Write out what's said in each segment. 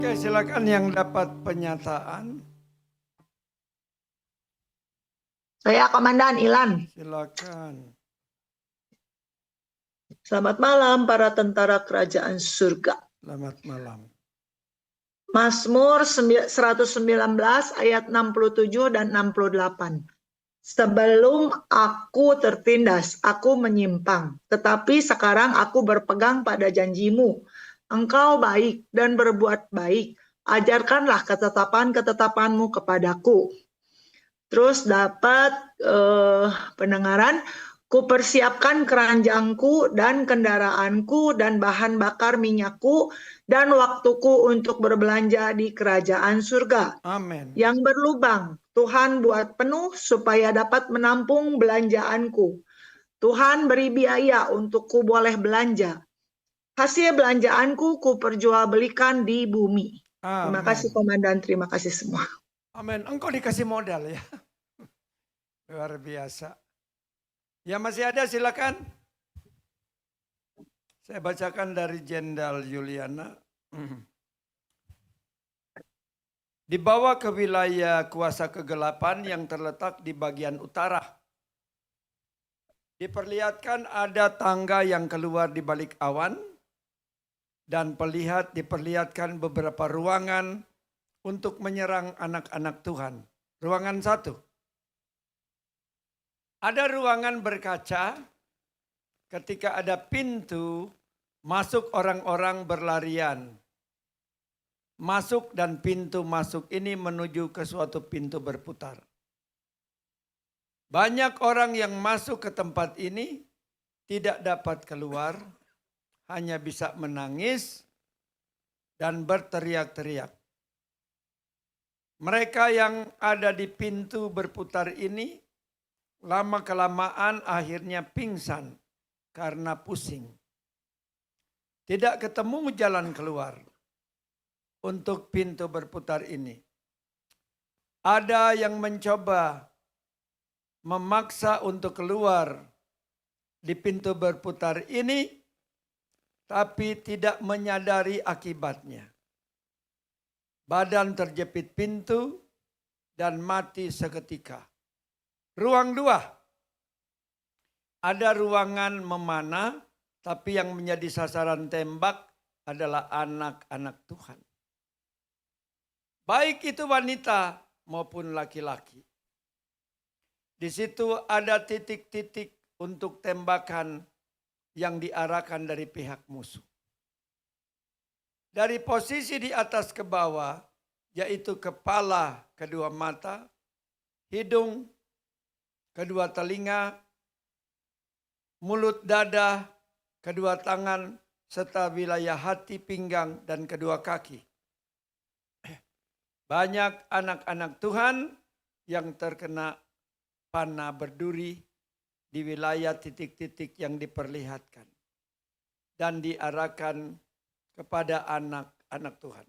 Oke, silakan yang dapat penyataan. Saya Komandan Ilan. Silakan. Selamat malam para tentara kerajaan surga. Selamat malam. Mazmur 119 ayat 67 dan 68. Sebelum aku tertindas, aku menyimpang. Tetapi sekarang aku berpegang pada janjimu. Engkau baik dan berbuat baik. Ajarkanlah ketetapan-ketetapanmu kepadaku. Terus dapat pendengaran. Kupersiapkan keranjangku dan kendaraanku dan bahan bakar minyakku dan waktuku untuk berbelanja di kerajaan surga. Amin. Yang berlubang, Tuhan buat penuh supaya dapat menampung belanjaanku. Tuhan beri biaya untuk ku boleh belanja. Hasil belanjaanku ku perjualbelikan di bumi. Terima kasih Komandan, terima kasih semua. Amin. Engkau dikasih modal ya. Luar biasa. Ya masih ada silakan. Saya bacakan dari Jenderal Yuliana. Dibawa ke wilayah kuasa kegelapan yang terletak di bagian utara. Diperlihatkan ada tangga yang keluar di balik awan. Dan diperlihatkan beberapa ruangan untuk menyerang anak-anak Tuhan. Ruangan 1. Ada ruangan berkaca, ketika ada pintu, masuk orang-orang berlarian. Masuk dan pintu masuk ini menuju ke suatu pintu berputar. Banyak orang yang masuk ke tempat ini tidak dapat keluar, hanya bisa menangis dan berteriak-teriak. Mereka yang ada di pintu berputar ini lama-kelamaan akhirnya pingsan karena pusing. Tidak ketemu jalan keluar untuk pintu berputar ini. Ada yang mencoba memaksa untuk keluar di pintu berputar ini, tapi tidak menyadari akibatnya. Badan terjepit pintu dan mati seketika. Ruang 2. Ada ruangan memanah, tapi yang menjadi sasaran tembak adalah anak-anak Tuhan. Baik itu wanita maupun laki-laki. Di situ ada titik-titik untuk tembakan yang diarahkan dari pihak musuh. Dari posisi di atas ke bawah, yaitu kepala, kedua mata, hidung, kedua telinga, mulut, dada, kedua tangan, serta wilayah hati, pinggang, dan kedua kaki. Banyak anak-anak Tuhan yang terkena panah berduri di wilayah titik-titik yang diperlihatkan dan diarahkan kepada anak-anak Tuhan.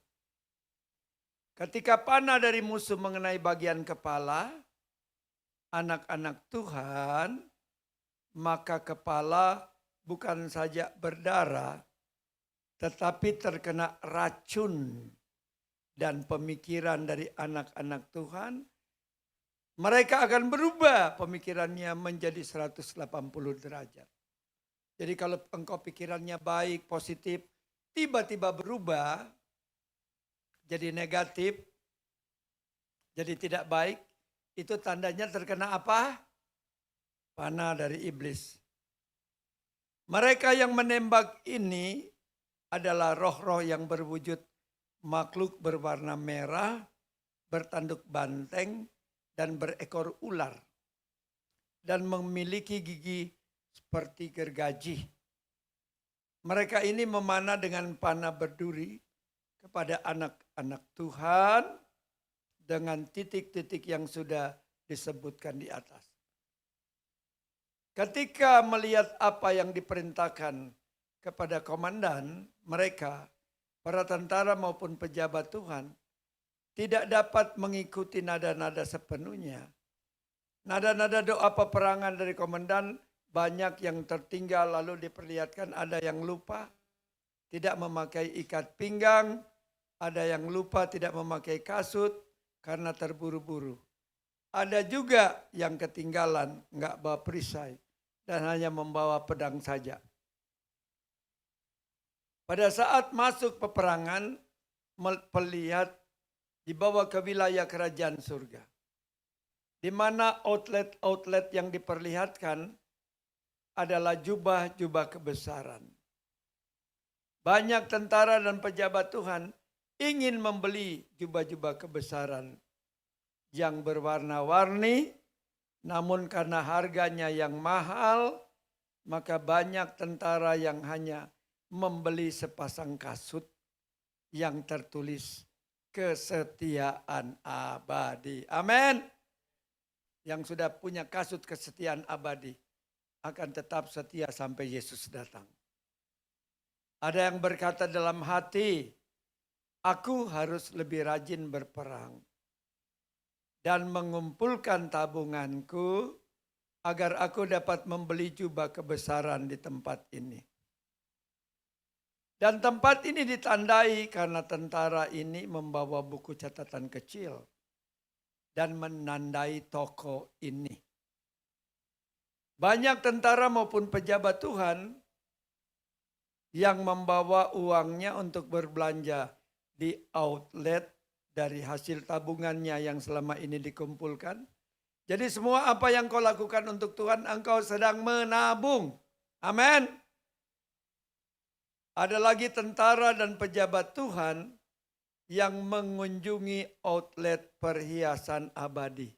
Ketika panah dari musuh mengenai bagian kepala anak-anak Tuhan, maka kepala bukan saja berdarah, tetapi terkena racun dan pemikiran dari anak-anak Tuhan. Mereka akan berubah pemikirannya menjadi 180 derajat. Jadi kalau engkau pikirannya baik, positif, tiba-tiba berubah jadi negatif, jadi tidak baik, itu tandanya terkena apa? Panah dari iblis. Mereka yang menembak ini adalah roh-roh yang berwujud makhluk berwarna merah, bertanduk banteng, dan berekor ular. Dan memiliki gigi seperti gergaji. Mereka ini memanah dengan panah berduri kepada anak-anak Tuhan dengan titik-titik yang sudah disebutkan di atas. Ketika melihat apa yang diperintahkan kepada komandan mereka, para tentara maupun pejabat Tuhan, tidak dapat mengikuti nada-nada sepenuhnya. Nada-nada doa peperangan dari komandan banyak yang tertinggal, lalu diperlihatkan ada yang lupa, tidak memakai ikat pinggang, Ada yang lupa tidak memakai kasut karena terburu-buru. Ada juga yang ketinggalan, nggak bawa perisai dan hanya membawa pedang saja. Pada saat masuk peperangan, melihat dibawa ke wilayah kerajaan surga. Di mana outlet-outlet yang diperlihatkan adalah jubah-jubah kebesaran. Banyak tentara dan pejabat Tuhan ingin membeli jubah-jubah kebesaran yang berwarna-warni, namun karena harganya yang mahal, maka banyak tentara yang hanya membeli sepasang kasut yang tertulis kesetiaan abadi. Amin. Yang sudah punya kasut kesetiaan abadi akan tetap setia sampai Yesus datang. Ada yang berkata dalam hati, aku harus lebih rajin berperang dan mengumpulkan tabunganku agar aku dapat membeli jubah kebesaran di tempat ini. Dan tempat ini ditandai karena tentara ini membawa buku catatan kecil dan menandai toko ini. Banyak tentara maupun pejabat Tuhan yang membawa uangnya untuk berbelanja di outlet dari hasil tabungannya yang selama ini dikumpulkan. Jadi semua apa yang kau lakukan untuk Tuhan, engkau sedang menabung. Amin. Ada lagi tentara dan pejabat Tuhan yang mengunjungi outlet perhiasan abadi.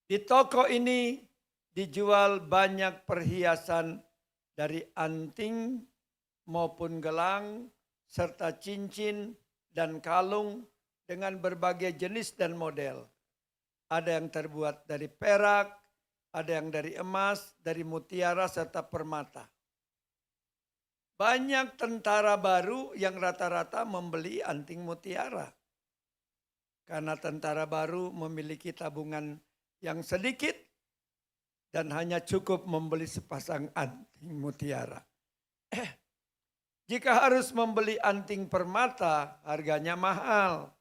Di toko ini dijual banyak perhiasan dari anting maupun gelang, serta cincin dan kalung dengan berbagai jenis dan model. Ada yang terbuat dari perak, ada yang dari emas, dari mutiara serta permata. Banyak tentara baru yang rata-rata membeli anting mutiara. Karena tentara baru memiliki tabungan yang sedikit dan hanya cukup membeli sepasang anting mutiara. Jika harus membeli anting permata, harganya mahal.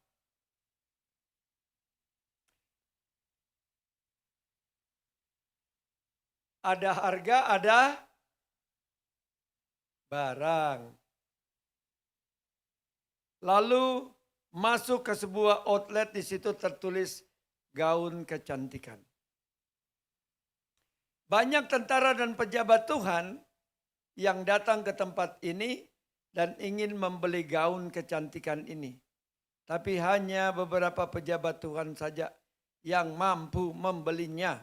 Ada harga, ada barang. Lalu masuk ke sebuah outlet, di situ tertulis gaun kecantikan. Banyak tentara dan pejabat Tuhan yang datang ke tempat ini dan ingin membeli gaun kecantikan ini. Tapi hanya beberapa pejabat Tuhan saja yang mampu membelinya.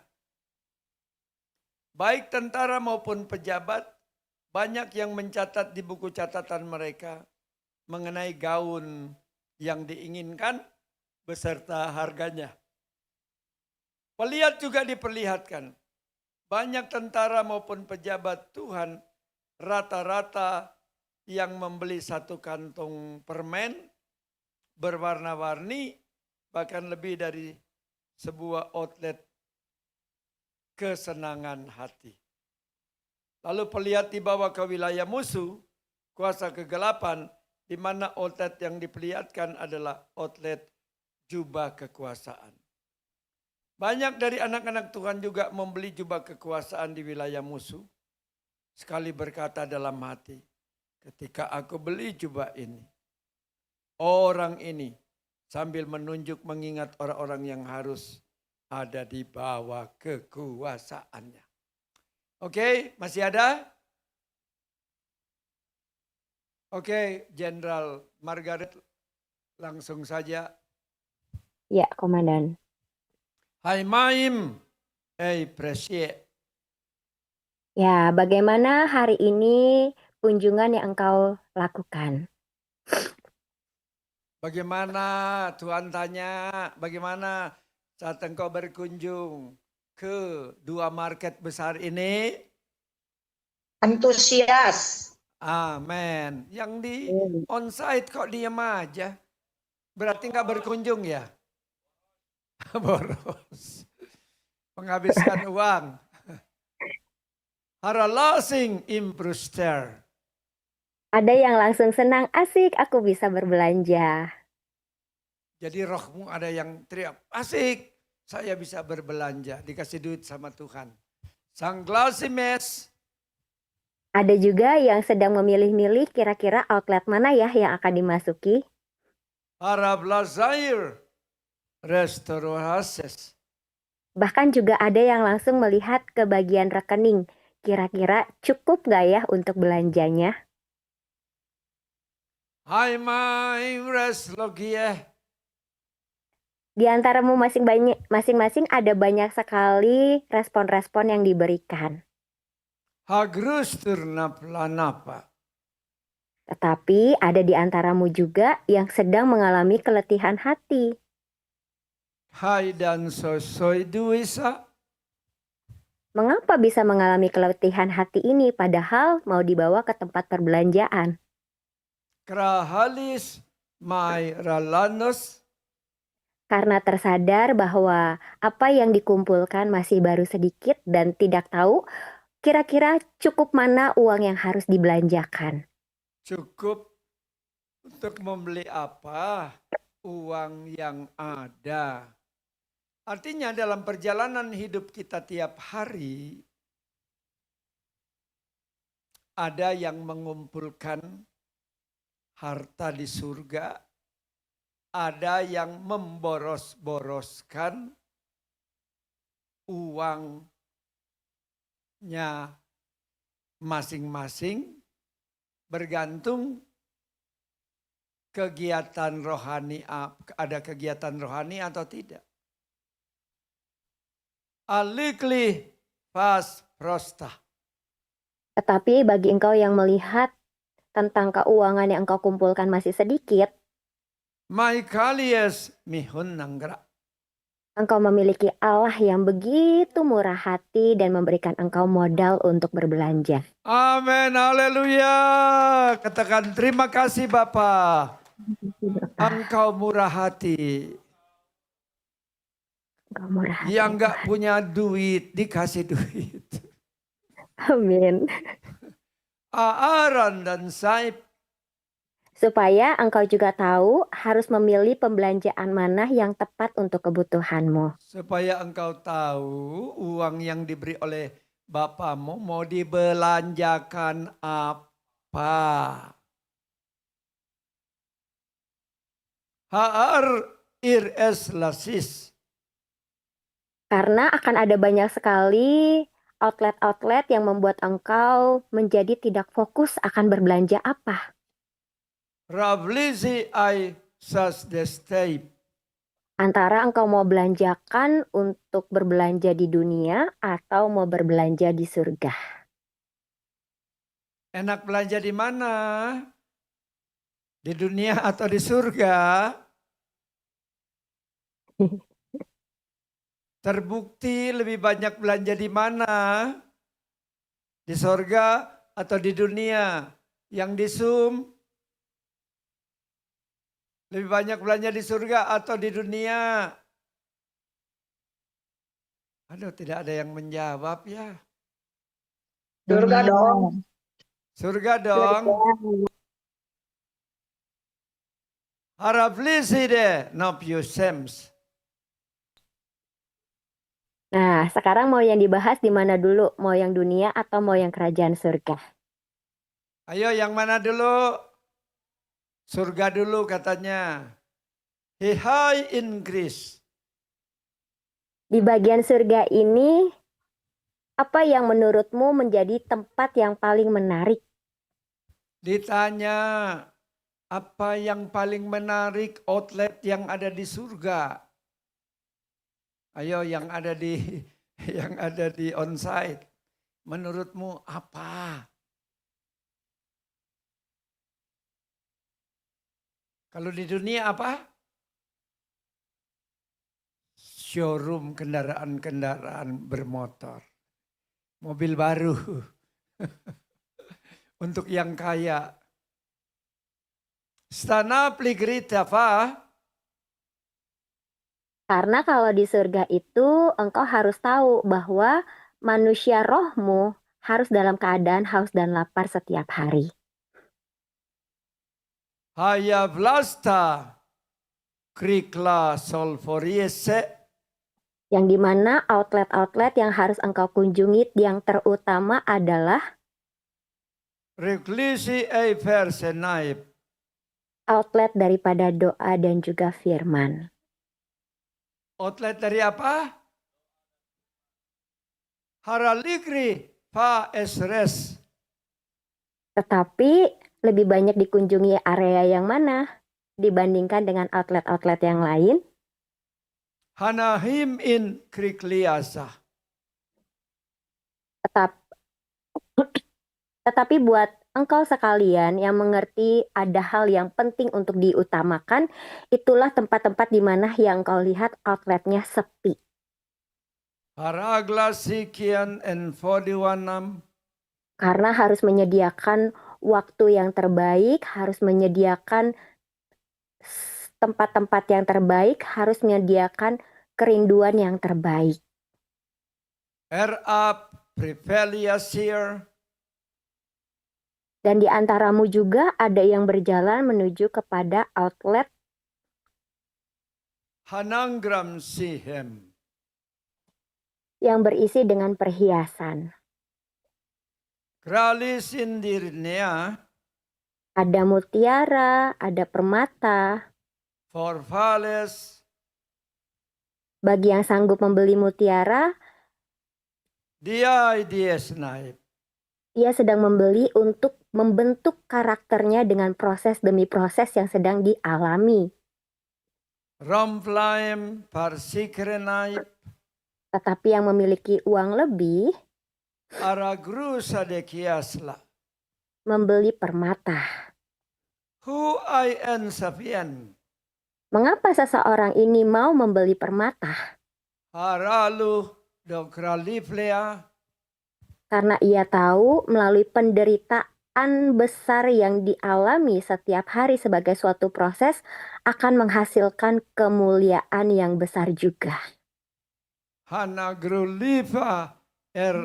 Baik tentara maupun pejabat, banyak yang mencatat di buku catatan mereka mengenai gaun yang diinginkan beserta harganya. Pelihat juga diperlihatkan. Banyak tentara maupun pejabat Tuhan rata-rata yang membeli satu kantong permen berwarna-warni, bahkan lebih dari sebuah outlet kesenangan hati. Lalu pelihat dibawa ke wilayah musuh, kuasa kegelapan, di mana outlet yang diperlihatkan adalah outlet jubah kekuasaan. Banyak dari anak-anak Tuhan juga membeli jubah kekuasaan di wilayah musuh. Sekali berkata dalam hati, ketika aku beli jubah ini, orang ini sambil menunjuk mengingat orang-orang yang harus ada di bawah kekuasaannya. Oke, masih ada? Oke, Jenderal Margaret, langsung saja. Ya, Komandan. Hai Maim, appreciate. Ya, bagaimana hari ini kunjungan yang engkau lakukan? Bagaimana, Tuhan tanya, bagaimana saat engkau berkunjung ke dua market besar ini? Antusias. Amin. Yang di onsite kok diam aja? Berarti enggak berkunjung ya? Boros. Menghabiskan uang. Haralasing imprester. Ada yang langsung senang, asik aku bisa berbelanja. Jadi rohmu ada yang teriak, asik saya bisa berbelanja, dikasih duit sama Tuhan. Sang Glasimes, Ada juga yang sedang memilih-milih kira-kira outlet mana ya yang akan dimasuki. Arab Lazair, Restaurases. Bahkan juga ada yang langsung melihat ke bagian rekening. Kira-kira cukup nggak ya untuk belanjanya? Hai mai reslogie. Di antaramu masing-masing ada banyak sekali respon-respon yang diberikan. Hagrus turnaplanapa. Tetapi ada di antaramu juga yang sedang mengalami keletihan hati. Hai dan sosoi duisa. Mengapa bisa mengalami keletihan hati ini padahal mau dibawa ke tempat perbelanjaan? Krahalis mai ralanos. Karena tersadar bahwa apa yang dikumpulkan masih baru sedikit dan tidak tahu kira-kira cukup mana uang yang harus dibelanjakan. Cukup untuk membeli apa? Uang yang ada. Artinya dalam perjalanan hidup kita tiap hari, ada yang mengumpulkan harta di surga, ada yang memboros-boroskan uangnya masing-masing, bergantung kegiatan rohani, ada kegiatan rohani atau tidak. Alikli pas prosta. Tetapi bagi engkau yang melihat tentang keuangan yang engkau kumpulkan masih sedikit, Maikalies mihun nanggra. engkau memiliki Allah yang begitu murah hati dan memberikan engkau modal untuk berbelanja. Amin, haleluya. Katakan terima kasih Bapa. Engkau murah hati. Engkau murah hati. Yang enggak punya duit dikasih duit. Amin. Aaron dan Saib. Supaya engkau juga tahu harus memilih pembelanjaan mana yang tepat untuk kebutuhanmu. Supaya engkau tahu uang yang diberi oleh Bapamu mau dibelanjakan apa. Haar ires lasis. Karena akan ada banyak sekali outlet-outlet yang membuat engkau menjadi tidak fokus akan berbelanja apa. Ravlisi ai sas desteip. Antara engkau mau belanjakan untuk berbelanja di dunia atau mau berbelanja di surga. Enak belanja di mana? Di dunia atau di surga? Terbukti lebih banyak belanja di mana? Di surga atau di dunia? Yang di Zoom? Lebih banyak belanja di surga atau di dunia? Aduh, tidak ada yang menjawab ya. Surga dong. Surga dong. Harap lisi deh, nopiu sems. Nah, sekarang mau yang dibahas di mana dulu? Mau yang dunia atau mau yang kerajaan surga? Ayo yang mana dulu? Surga dulu katanya. Hai Inggris. Di bagian surga ini, apa yang menurutmu menjadi tempat yang paling menarik? Ditanya, apa yang paling menarik outlet yang ada di surga? Ayo yang ada di onsite. Menurutmu apa? Kalau di dunia apa? Showroom kendaraan-kendaraan bermotor. Mobil baru. Untuk yang kaya. Stana pligrita apa? Karena kalau di surga itu engkau harus tahu bahwa manusia rohmu harus dalam keadaan haus dan lapar setiap hari. Haya vlasta krikla solforiese. Yang dimana outlet-outlet yang harus engkau kunjungi yang terutama adalah Reklisi ei versenaip. outlet daripada doa dan juga firman. Outlet dari apa? Haraligri pa esres. Tetapi lebih banyak dikunjungi area yang mana dibandingkan dengan outlet-outlet yang lain? Hanahim in krikliasa. Tetapi buat engkau sekalian yang mengerti ada hal yang penting untuk diutamakan, itulah tempat-tempat di mana yang engkau lihat outletnya sepi. Haragla sikian en fodiwanam. Karena harus menyediakan waktu yang terbaik, harus menyediakan tempat-tempat yang terbaik, harus menyediakan kerinduan yang terbaik. Erap preveliasir. Dan di antaramu juga ada yang berjalan menuju kepada outlet Hanangram sihem. yang berisi dengan perhiasan. Krali sindirnea. Ada mutiara, ada permata. Forfales. Bagi yang sanggup membeli mutiara, Dia ideesnaip. ia sedang membeli untuk membentuk karakternya dengan proses demi proses yang sedang dialami. Romflaim parsikrenaip. Tetapi yang memiliki uang lebih Aragru sadekiasla. membeli permata. Who I en sapian. Mengapa seseorang ini mau membeli permata? Haralu dokraliflea. Karena ia tahu melalui penderitaan besar yang dialami setiap hari sebagai suatu proses akan menghasilkan kemuliaan yang besar juga. Hanagrulifa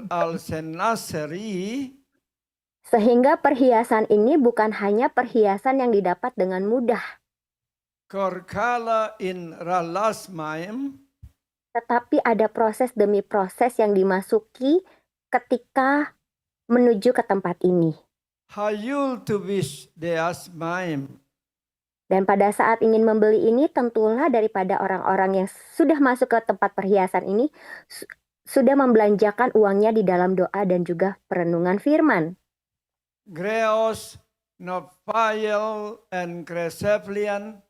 al senaseri. Sehingga perhiasan ini bukan hanya perhiasan yang didapat dengan mudah, Korkala in ralasmaim. tetapi ada proses demi proses yang dimasuki ketika menuju ke tempat ini. Hayul tubis deasmaim. Dan pada saat ingin membeli ini tentulah daripada orang-orang yang sudah masuk ke tempat perhiasan ini sudah membelanjakan uangnya di dalam doa dan juga perenungan firman. Greos nopael en kreseflian.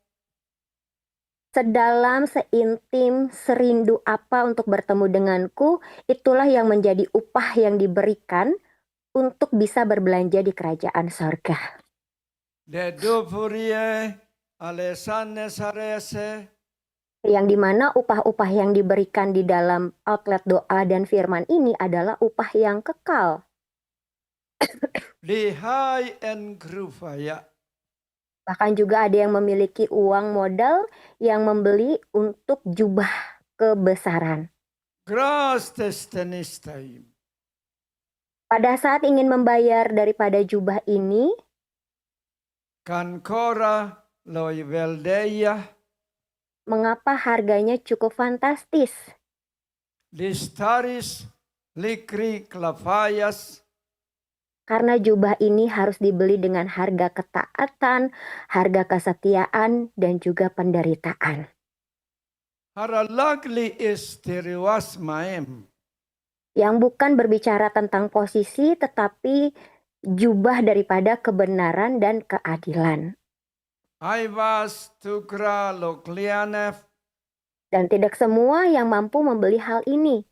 Sedalam, seintim, serindu apa untuk bertemu denganku, itulah yang menjadi upah yang diberikan untuk bisa berbelanja di kerajaan sorga. Dedufurie alesane sarese. Yang dimana upah-upah yang diberikan di dalam outlet doa dan firman ini adalah upah yang kekal. Lihai en krufaya. Bahkan juga ada yang memiliki uang modal yang membeli untuk jubah kebesaran. Gras testenistaim. Pada saat ingin membayar daripada jubah ini, Kankora loiveldeia. mengapa harganya cukup fantastis? Listaris likri klafayas. Karena jubah ini harus dibeli dengan harga ketaatan, harga kesetiaan, dan juga penderitaan. Haralagli isteriwasmaim. Yang bukan berbicara tentang posisi, tetapi jubah daripada kebenaran dan keadilan. Aivas tukra loklianef. Dan tidak semua yang mampu membeli hal ini.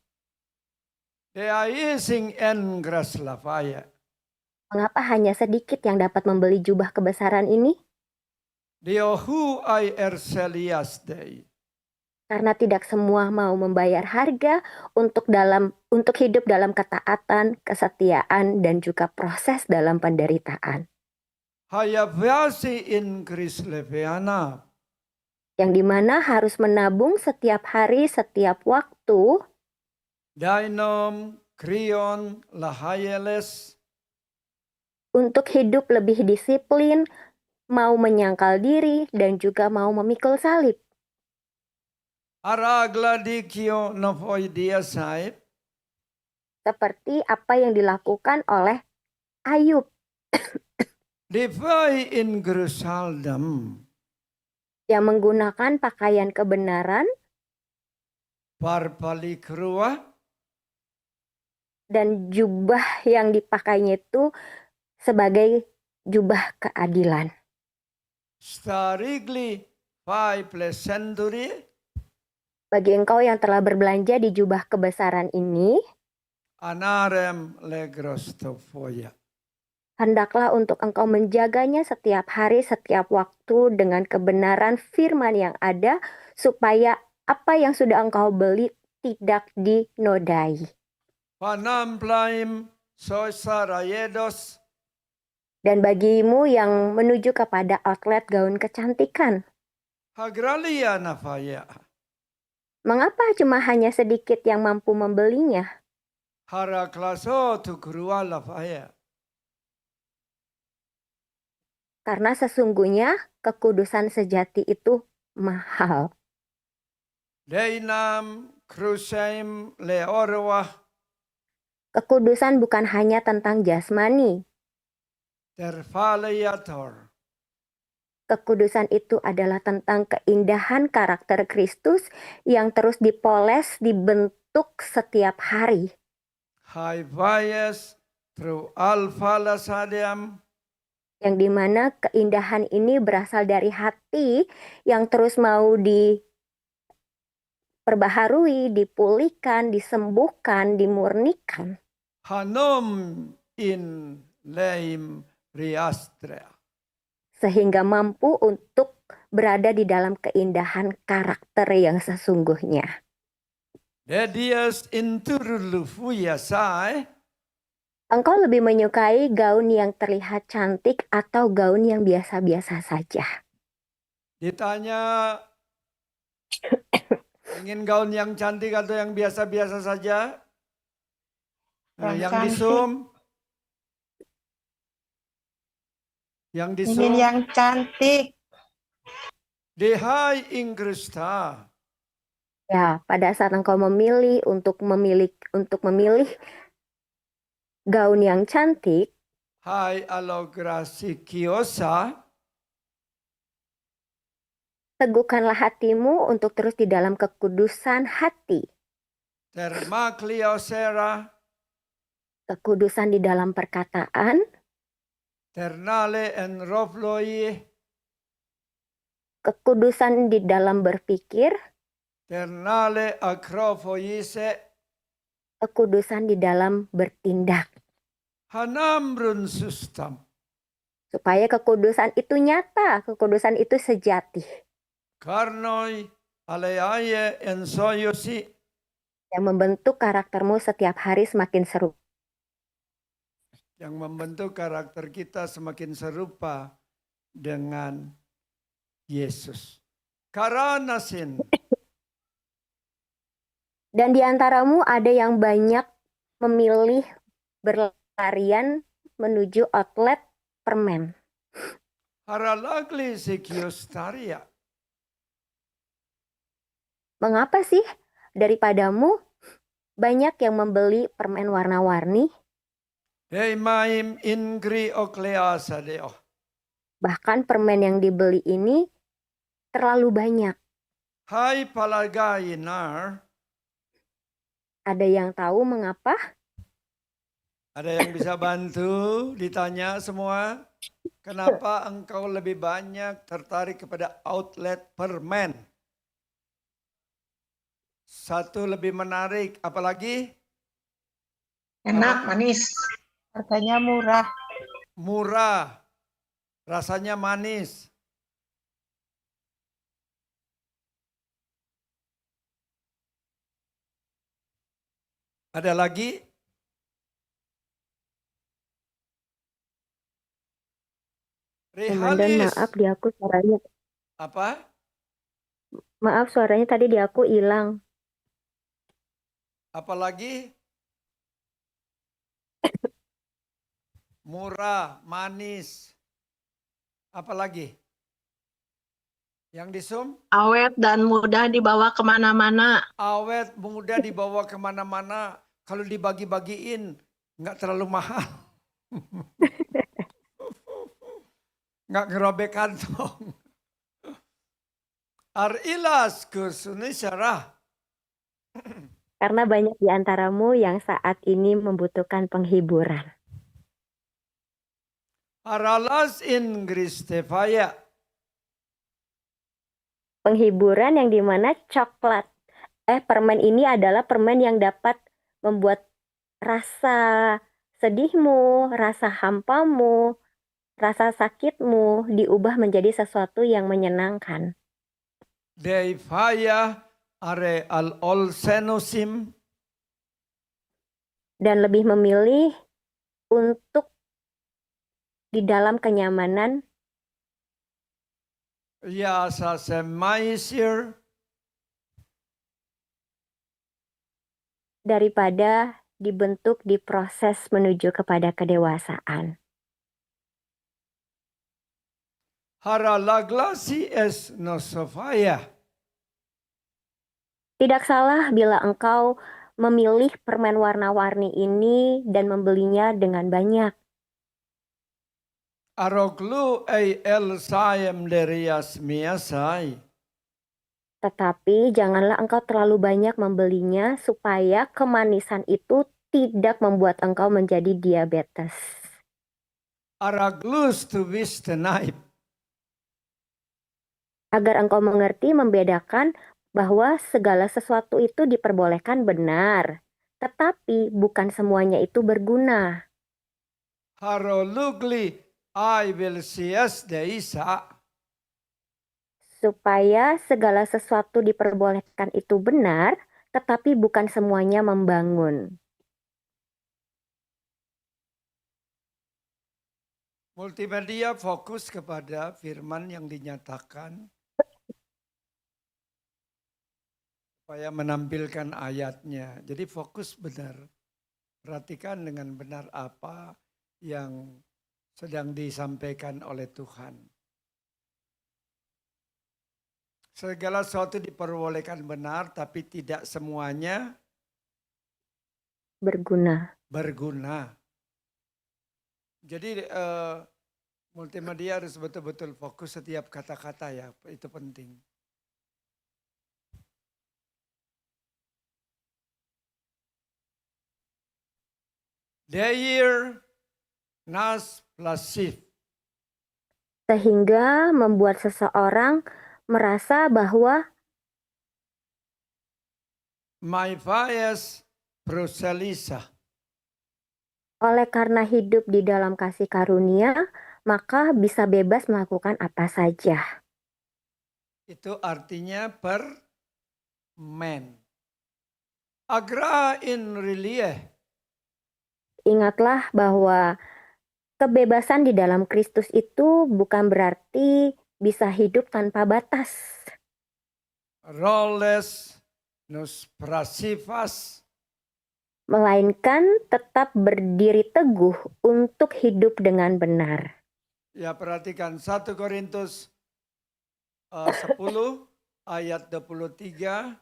Dea ising en graslafaya. Mengapa hanya sedikit yang dapat membeli jubah kebesaran ini? Diohu ai erselias dei. Karena tidak semua mau membayar harga untuk hidup dalam ketaatan, kesetiaan, dan juga proses dalam penderitaan. Hayavasi in krisleveana. Yang dimana harus menabung setiap hari, setiap waktu, Dainom krion lahayeles. untuk hidup lebih disiplin, mau menyangkal diri, dan juga mau memikul salib. Aragladikyo nofoidia saib. Seperti apa yang dilakukan oleh Ayub Divai in Grusaldam. yang menggunakan pakaian kebenaran Parpalikrua. dan jubah yang dipakainya itu sebagai jubah keadilan. Starigli fai plesenduri. Bagi engkau yang telah berbelanja di jubah kebesaran ini, Anarem legrostofoya. hendaklah untuk engkau menjaganya setiap hari, setiap waktu dengan kebenaran firman yang ada, supaya apa yang sudah engkau beli tidak dinodai. Panamplaim soisarayedos. Dan bagimu yang menuju kepada outlet gaun kecantikan, Hagralia nafaya. mengapa cuma hanya sedikit yang mampu membelinya? Haraklaso tukrua lafaya. Karena sesungguhnya kekudusan sejati itu mahal. Deinam crusaim leorwah. Kekudusan bukan hanya tentang jasmani. Terfaleator. Kekudusan itu adalah tentang keindahan karakter Kristus yang terus dipoles, dibentuk setiap hari. Hai bias through alpha lasadiam. Yang dimana keindahan ini berasal dari hati yang terus mau diperbaharui, dipulihkan, disembuhkan, dimurnikan. Hanom in leim riastra. Sehingga mampu untuk berada di dalam keindahan karakter yang sesungguhnya. Dedias inturulufuya sai. Engkau lebih menyukai gaun yang terlihat cantik atau gaun yang biasa-biasa saja? Ditanya ingin gaun yang cantik atau yang biasa-biasa saja? Nah, yang di cantik. Zoom. Yang di Ingin Zoom. yang cantik. Dehai Inggris타. Ya, pada saat engkau memilih untuk memilih gaun yang cantik, Hai alografisyosa. teguhkanlah hatimu untuk terus di dalam kekudusan hati, Termakliosera. kekudusan di dalam perkataan, Ternale enrofloi. kekudusan di dalam berpikir, Ternale akrofoise. kekudusan di dalam bertindak. Hanamrun sustam. Supaya kekudusan itu nyata, kekudusan itu sejati. Karnoi aleaye ensoyosi. Yang membentuk karaktermu setiap hari semakin serupa. Yang membentuk karakter kita semakin serupa dengan Yesus. Karanasin. Dan di antaramu ada yang banyak memilih berlarian menuju outlet permen. Haralagli sikiostaria. Mengapa sih daripadamu banyak yang membeli permen warna-warni? Heimaim ingri okleasa deo. Bahkan permen yang dibeli ini terlalu banyak. Hai palagainar. Ada yang tahu mengapa? Ada yang bisa bantu ditanya semua? Kenapa engkau lebih banyak tertarik kepada outlet permen? Satu lebih menarik, apalagi Enak, manis. Harganya murah. murah, rasanya manis. Ada lagi? Komandan, Rehalis. maaf di aku suaranya. Apa? Maaf suaranya tadi di aku hilang. Apalagi? Murah, manis. Apalagi? Yang di Zoom? Awet dan mudah dibawa kemana-mana. Awet, mudah dibawa kemana-mana. Kalau dibagi-bagiin, nggak terlalu mahal. Nggak ngerobek kantong. Arilas kusuni syarah. Karena banyak di antaramu yang saat ini membutuhkan penghiburan. Aralas Inggris tefaya. Penghiburan yang dimana permen ini adalah permen yang dapat membuat rasa sedihmu, rasa hampamu, rasa sakitmu diubah menjadi sesuatu yang menyenangkan. Deifaya are al olsenosim. Dan lebih memilih untuk di dalam kenyamanan Ya sa semaisir. daripada dibentuk di proses menuju kepada kedewasaan. Haralaglasi es nosofaya. Tidak salah bila engkau memilih permen warna-warni ini dan membelinya dengan banyak. Aroglu ei el sayem derias miasai. Tetapi janganlah engkau terlalu banyak membelinya supaya kemanisan itu tidak membuat engkau menjadi diabetes. Araglus tu vistenaip. Agar engkau mengerti membedakan bahwa segala sesuatu itu diperbolehkan benar, tetapi bukan semuanya itu berguna. Harolugli ai vil sias deisa. Supaya segala sesuatu diperbolehkan itu benar, tetapi bukan semuanya membangun. Multimedia fokus kepada firman yang dinyatakan supaya menampilkan ayatnya. Jadi fokus benar. Perhatikan dengan benar apa yang sedang disampaikan oleh Tuhan. Segala sesuatu diperbolehkan benar, tapi tidak semuanya berguna. Jadi multimedia harus betul-betul fokus setiap kata-kata ya, itu penting. Deir nas plasif. Sehingga membuat seseorang merasa bahwa My bias proselisa. oleh karena hidup di dalam kasih karunia, maka bisa bebas melakukan apa saja. Itu artinya permen. Agra in relie. Ingatlah bahwa kebebasan di dalam Kristus itu bukan berarti bisa hidup tanpa batas. Roles nos prasifas. Melainkan tetap berdiri teguh untuk hidup dengan benar. Ya perhatikan 1 Korintus 10 ayat 23.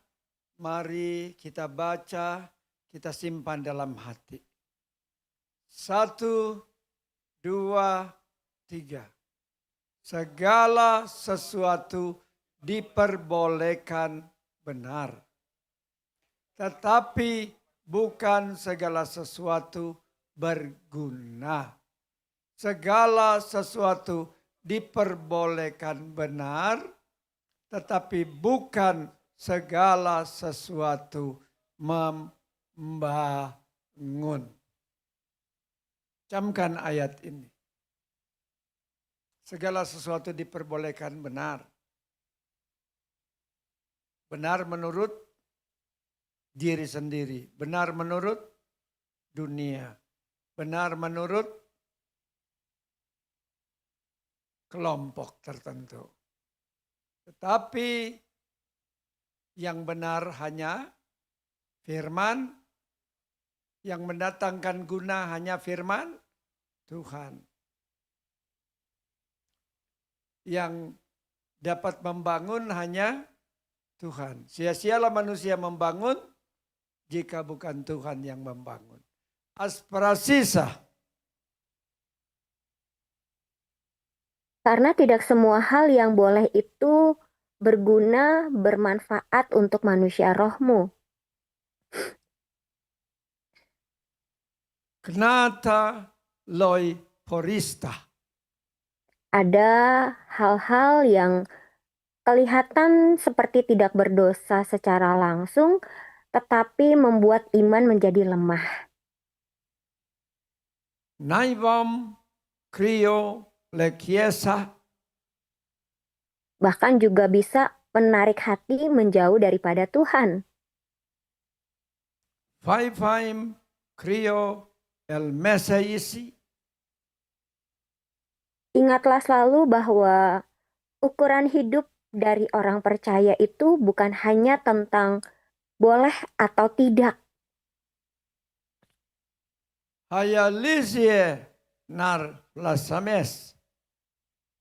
Mari kita baca, kita simpan dalam hati. 1, 2, 3. Segala sesuatu diperbolehkan benar. Tetapi bukan segala sesuatu berguna. Segala sesuatu diperbolehkan benar, tetapi bukan segala sesuatu membangun. Camkan ayat ini. Segala sesuatu diperbolehkan benar. Benar menurut diri sendiri. Benar menurut dunia. Benar menurut kelompok tertentu. Tetapi yang benar hanya firman, yang mendatangkan guna hanya firman Tuhan. Yang dapat membangun hanya Tuhan. Sia-sialah manusia membangun jika bukan Tuhan yang membangun. Asprasisa. Karena tidak semua hal yang boleh itu berguna, bermanfaat untuk manusia rohmu. Gnata loi porista. Ada hal-hal yang kelihatan seperti tidak berdosa secara langsung, tetapi membuat iman menjadi lemah. Naivam krio le chiesa. Bahkan juga bisa menarik hati menjauh daripada Tuhan. Faifaim krio el mesaisi. Ingatlah selalu bahwa ukuran hidup dari orang percaya itu bukan hanya tentang boleh atau tidak, Hayalisie nar plasames.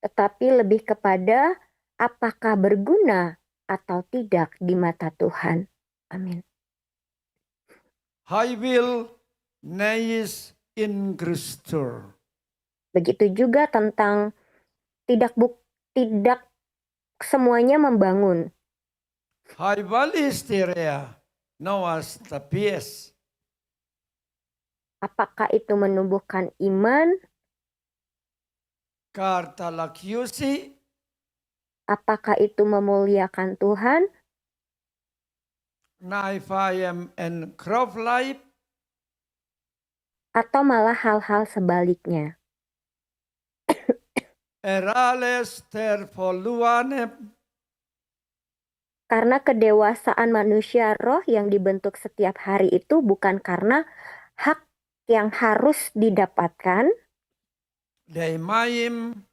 tetapi lebih kepada apakah berguna atau tidak di mata Tuhan. Amin. Haibil neis in Christur. Begitu juga tentang tidak semuanya membangun. Haivalisterea noas tapies. Apakah itu menumbuhkan iman? Kartalakiusi. Apakah itu memuliakan Tuhan? Naifayem en kroflaip. Atau malah hal-hal sebaliknya? Erales tervoluane. Karena kedewasaan manusia roh yang dibentuk setiap hari itu bukan karena hak yang harus didapatkan, Deimaim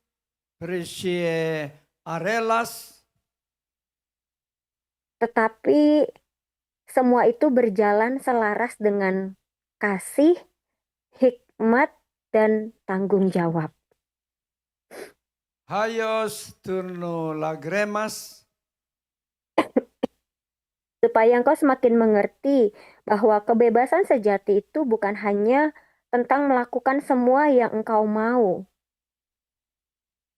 presie arelas. tetapi semua itu berjalan selaras dengan kasih, hikmat, dan tanggung jawab. Hayos turno lagremas. Supaya engkau semakin mengerti bahwa kebebasan sejati itu bukan hanya tentang melakukan semua yang engkau mau,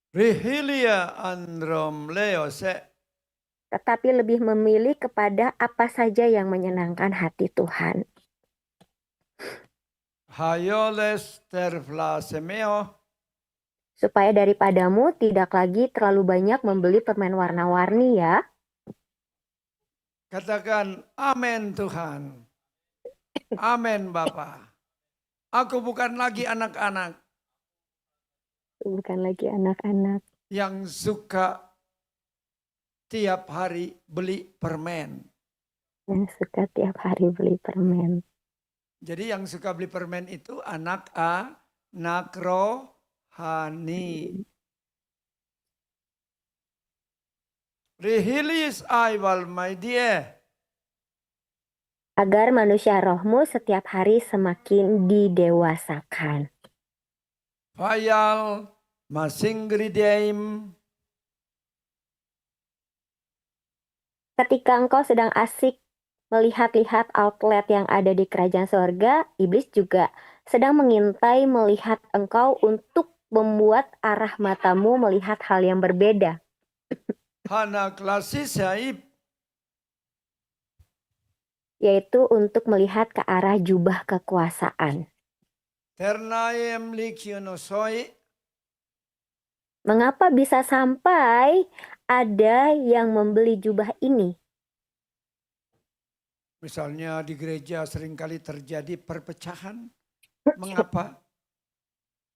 Rihilia androm leose. tetapi lebih memilih kepada apa saja yang menyenangkan hati Tuhan. Hayoles terflasemeo. Supaya daripadamu tidak lagi terlalu banyak membeli permen warna-warni ya. Katakan amin Tuhan. Amin Bapa. Aku bukan lagi anak-anak Bukan lagi anak-anak yang suka tiap hari beli permen. yang suka tiap hari beli permen. Jadi yang suka beli permen itu anak rohani. Rihilis aiwal maidie. Agar manusia rohmu setiap hari semakin didewasakan. Fayal masingrideim. Ketika engkau sedang asik melihat-lihat outlet yang ada di kerajaan sorga, iblis juga sedang mengintai melihat engkau untuk membuat arah matamu melihat hal yang berbeda. Hana klasisai. Yaitu untuk melihat ke arah jubah kekuasaan. Ternaem likionosoi. Mengapa bisa sampai ada yang membeli jubah ini? Misalnya di gereja seringkali terjadi perpecahan. Mengapa?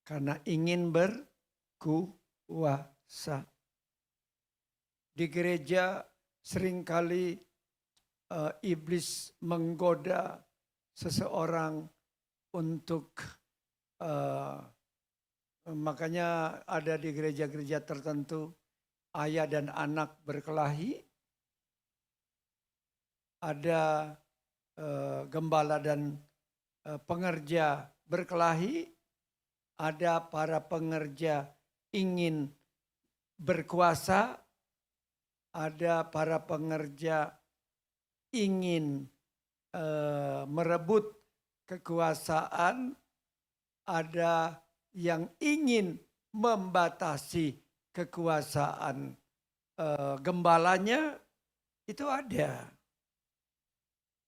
Karena ingin berkuasa. Di gereja seringkali iblis menggoda seseorang untuk makanya ada di gereja-gereja tertentu ayah dan anak berkelahi, ada gembala dan pengerja berkelahi, ada para pengerja ingin berkuasa, ada para pengerja ingin merebut kekuasaan, ada yang ingin membatasi kekuasaan gembalanya, itu ada.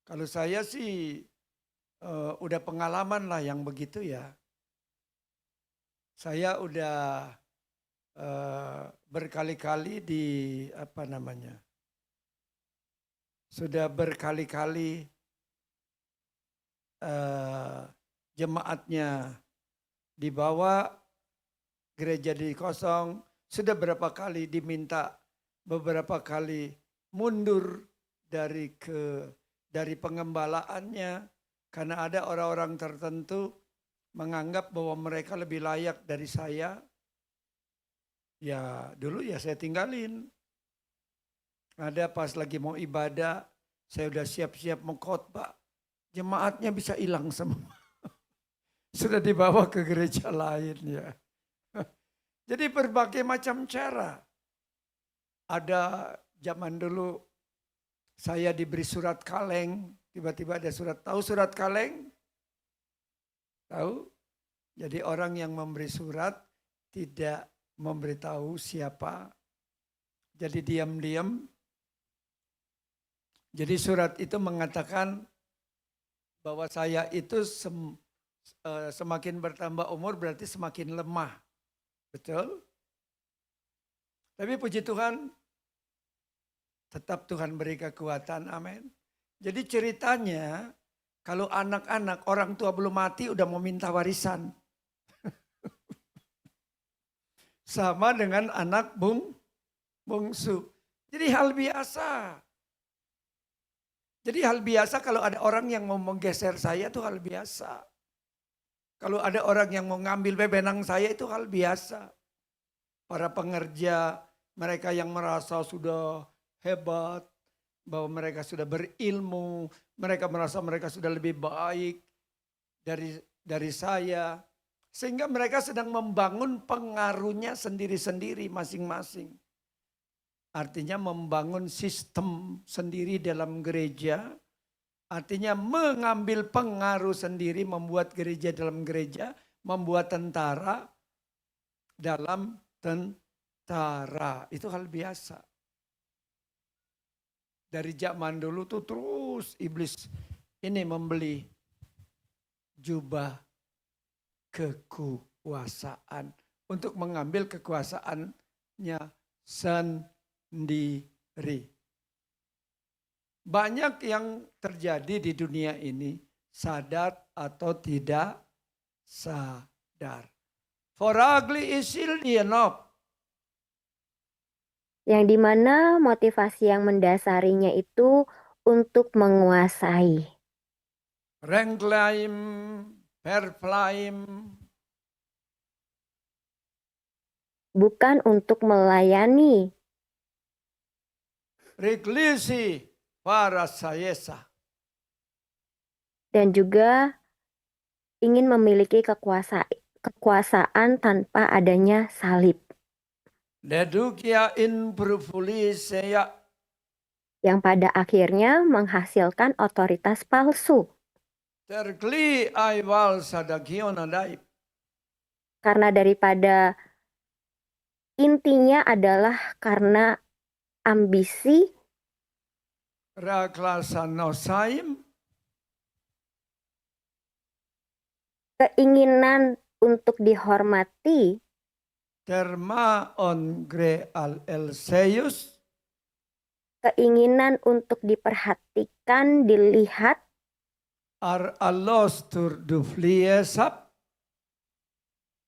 Kalau saya sih udah pengalaman lah yang begitu ya. Saya udah berkali-kali sudah berkali-kali jemaatnya dibawa, gereja dikosong, sudah berapa kali diminta, beberapa kali mundur dari pengembalaannya karena ada orang-orang tertentu menganggap bahwa mereka lebih layak dari saya. Ya dulu ya saya tinggalin. Ada pas lagi mau ibadah, saya udah siap-siap mau khotbah, jemaatnya bisa hilang semua. Sudah dibawa ke gereja lain ya. Jadi berbagai macam cara. Ada zaman dulu saya diberi surat kaleng, tiba-tiba ada surat, tahu surat kaleng? Tahu? Jadi orang yang memberi surat tidak memberitahu siapa. Jadi diam-diam. Jadi surat itu mengatakan bahwa saya itu semakin bertambah umur berarti semakin lemah. Betul? Tapi puji Tuhan, tetap Tuhan beri kekuatan, amin. Jadi ceritanya, kalau anak-anak, orang tua belum mati udah mau minta warisan. Sama dengan anak bungsu. Jadi hal biasa. Jadi hal biasa kalau ada orang yang mau menggeser saya itu hal biasa. Kalau ada orang yang mau ngambil bebenang saya itu hal biasa. Para pengerja, mereka yang merasa sudah hebat, bahwa mereka sudah berilmu, mereka merasa mereka sudah lebih baik dari saya. Sehingga mereka sedang membangun pengaruhnya sendiri-sendiri masing-masing. Artinya membangun sistem sendiri dalam gereja. Artinya mengambil pengaruh sendiri, membuat gereja dalam gereja, membuat tentara dalam tentara. Itu hal biasa. Dari zaman dulu tuh terus iblis ini membeli jubah kekuasaan untuk mengambil kekuasaannya sendiri. Banyak yang terjadi di dunia ini sadar atau tidak sadar. For ugly is enough. Yang dimana motivasi yang mendasarinya itu untuk menguasai. Rank climb, per climb. Bukan untuk melayani. Reklisi para sayesa. Dan juga ingin memiliki kekuasaan tanpa adanya salib. Dedukia in profulisea. Yang pada akhirnya menghasilkan otoritas palsu. Terkli aiwal sadagionadai. Karena daripada intinya adalah karena ambisi, Raklasaноsaim. keinginan untuk dihormati, Terma on gre al elseus. keinginan untuk diperhatikan, dilihat, Ar allos tur dufliesap.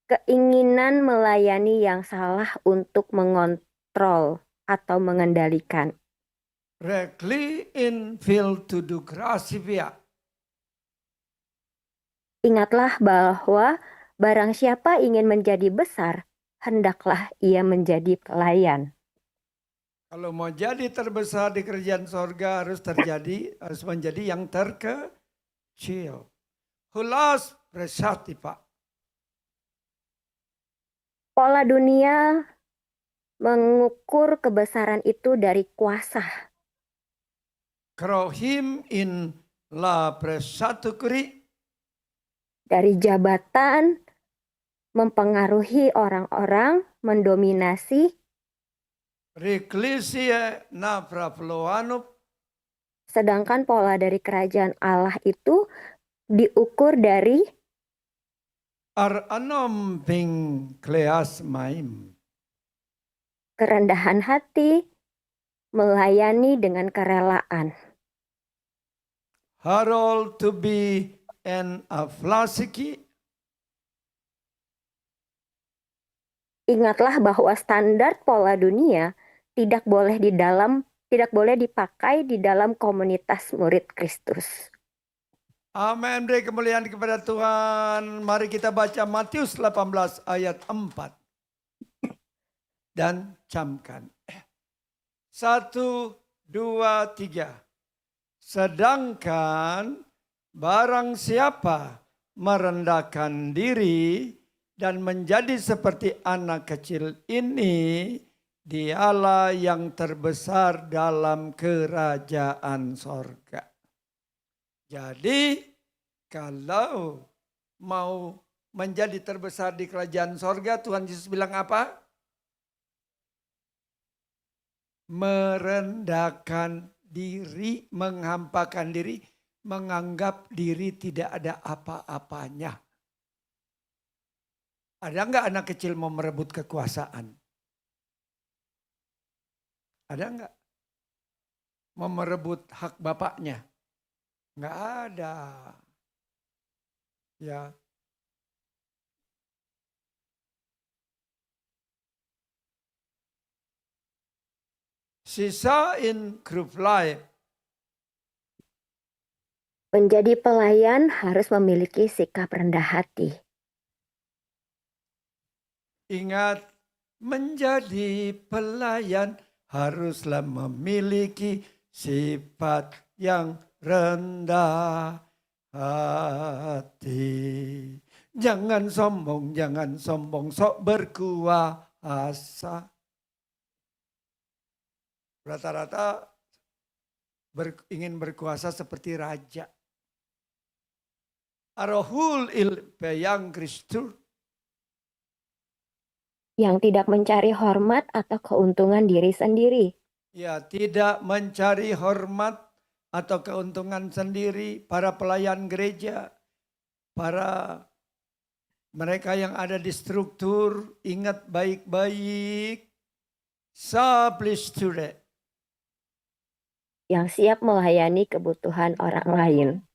keinginan melayani yang salah untuk mengontrol atau mengendalikan. Rekli in fil tudu grasivia. Ingatlah bahwa barang siapa ingin menjadi besar, hendaklah ia menjadi pelayan. Kalau mau jadi terbesar di kerajaan sorga harus menjadi yang terkecil. Hulas presati Pak. Pola dunia mengukur kebesaran itu dari kuasa, Krohim in la presatukri dari jabatan, mempengaruhi orang-orang, mendominasi, Reclesia na praploanup sedangkan pola dari kerajaan Allah itu diukur dari ar anom ping kleas maim. kerendahan hati, melayani dengan kerelaan. Harold to be an aflasiki Ingatlah bahwa standar pola dunia tidak boleh dipakai di dalam komunitas murid Kristus. Amin. Beri kemuliaan kepada Tuhan. Mari kita baca Matius 18 ayat 4. Dan camkan. 1, 2, 3. Sedangkan barang siapa merendahkan diri dan menjadi seperti anak kecil ini, dialah yang terbesar dalam kerajaan sorga. Jadi kalau mau menjadi terbesar di kerajaan sorga, Tuhan Yesus bilang apa? Merendahkan diri, menghampakan diri, menganggap diri tidak ada apa-apanya. Ada enggak anak kecil mau merebut kekuasaan? Ada enggak? Mau merebut hak bapaknya? Enggak ada. Ya. Sisa in group life. Menjadi pelayan harus memiliki sikap rendah hati. Ingat, menjadi pelayan haruslah memiliki sifat yang rendah hati. Jangan sombong, sok berkuasa. Rata-rata ingin berkuasa seperti raja. Arahul il peyang Kristus. Yang tidak mencari hormat atau keuntungan diri sendiri. Ya, tidak mencari hormat atau keuntungan sendiri. Para pelayan gereja, para mereka yang ada di struktur, ingat baik-baik. Saplisture. Yang siap melayani kebutuhan orang lain.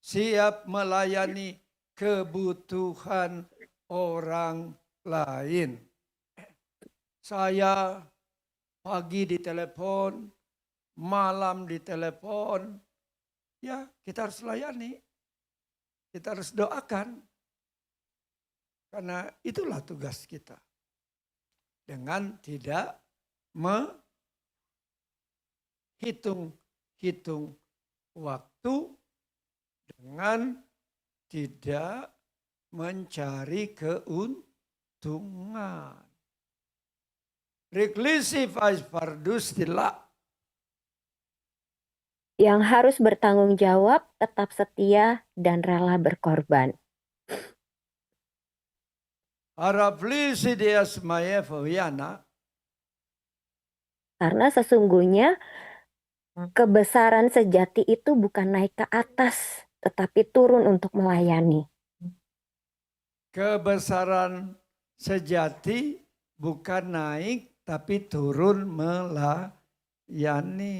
Siap melayani kebutuhan orang lain. Saya pagi ditelepon, malam ditelepon, ya kita harus layani, kita harus doakan, karena itulah tugas kita. Dengan tidak menghitung waktu, dengan tidak mencari keuntungan. Reclusive as pardustila. Yang harus bertanggung jawab, tetap setia, dan rela berkorban. Araplisidias maefoyana. Karena sesungguhnya kebesaran sejati itu bukan naik ke atas, tetapi turun untuk melayani. Kebesaran sejati bukan naik tapi turun melayani.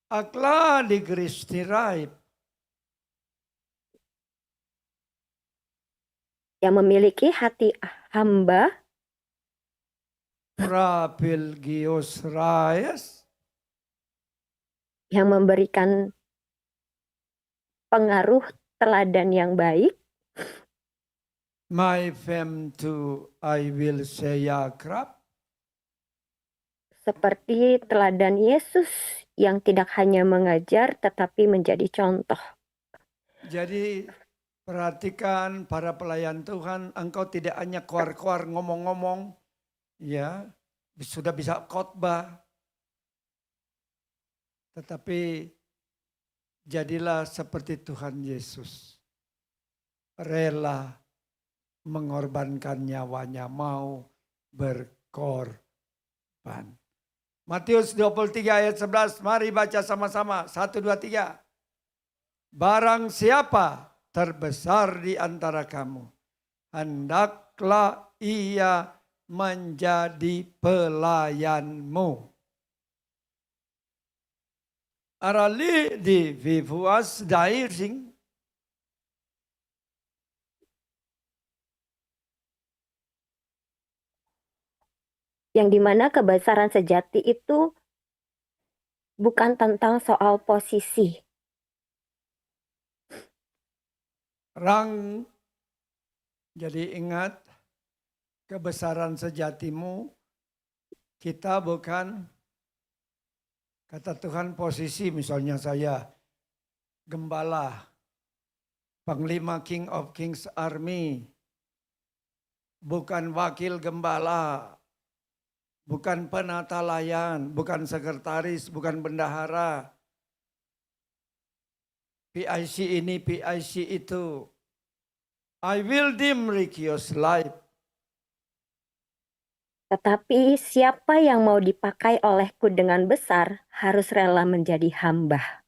Akla di Kristiraib. Yang memiliki hati hamba. Rapilgios Rayas. Yang memberikan pengaruh teladan yang baik. My fem to I will say akrab. Seperti teladan Yesus yang tidak hanya mengajar tetapi menjadi contoh. Jadi perhatikan para pelayan Tuhan, engkau tidak hanya keluar-keluar ngomong-ngomong, ya, sudah bisa khotbah. Tetapi jadilah seperti Tuhan Yesus. Rela mengorbankan nyawanya, mau berkorban. Matius 23 ayat 11, mari baca sama-sama. 1, 2, 3. Barang siapa terbesar di antara kamu, hendaklah ia menjadi pelayanmu. Arali di vivuas dairing. Yang dimana kebesaran sejati itu bukan tentang soal posisi. Rang, jadi ingat kebesaran sejatimu, kita bukan, kata Tuhan, posisi, misalnya saya gembala, panglima King of Kings Army, bukan wakil gembala, bukan penata layan, bukan sekretaris, bukan bendahara, PIC ini, PIC itu. I will dim Rikios life. Tetapi siapa yang mau dipakai olehku dengan besar harus rela menjadi hamba.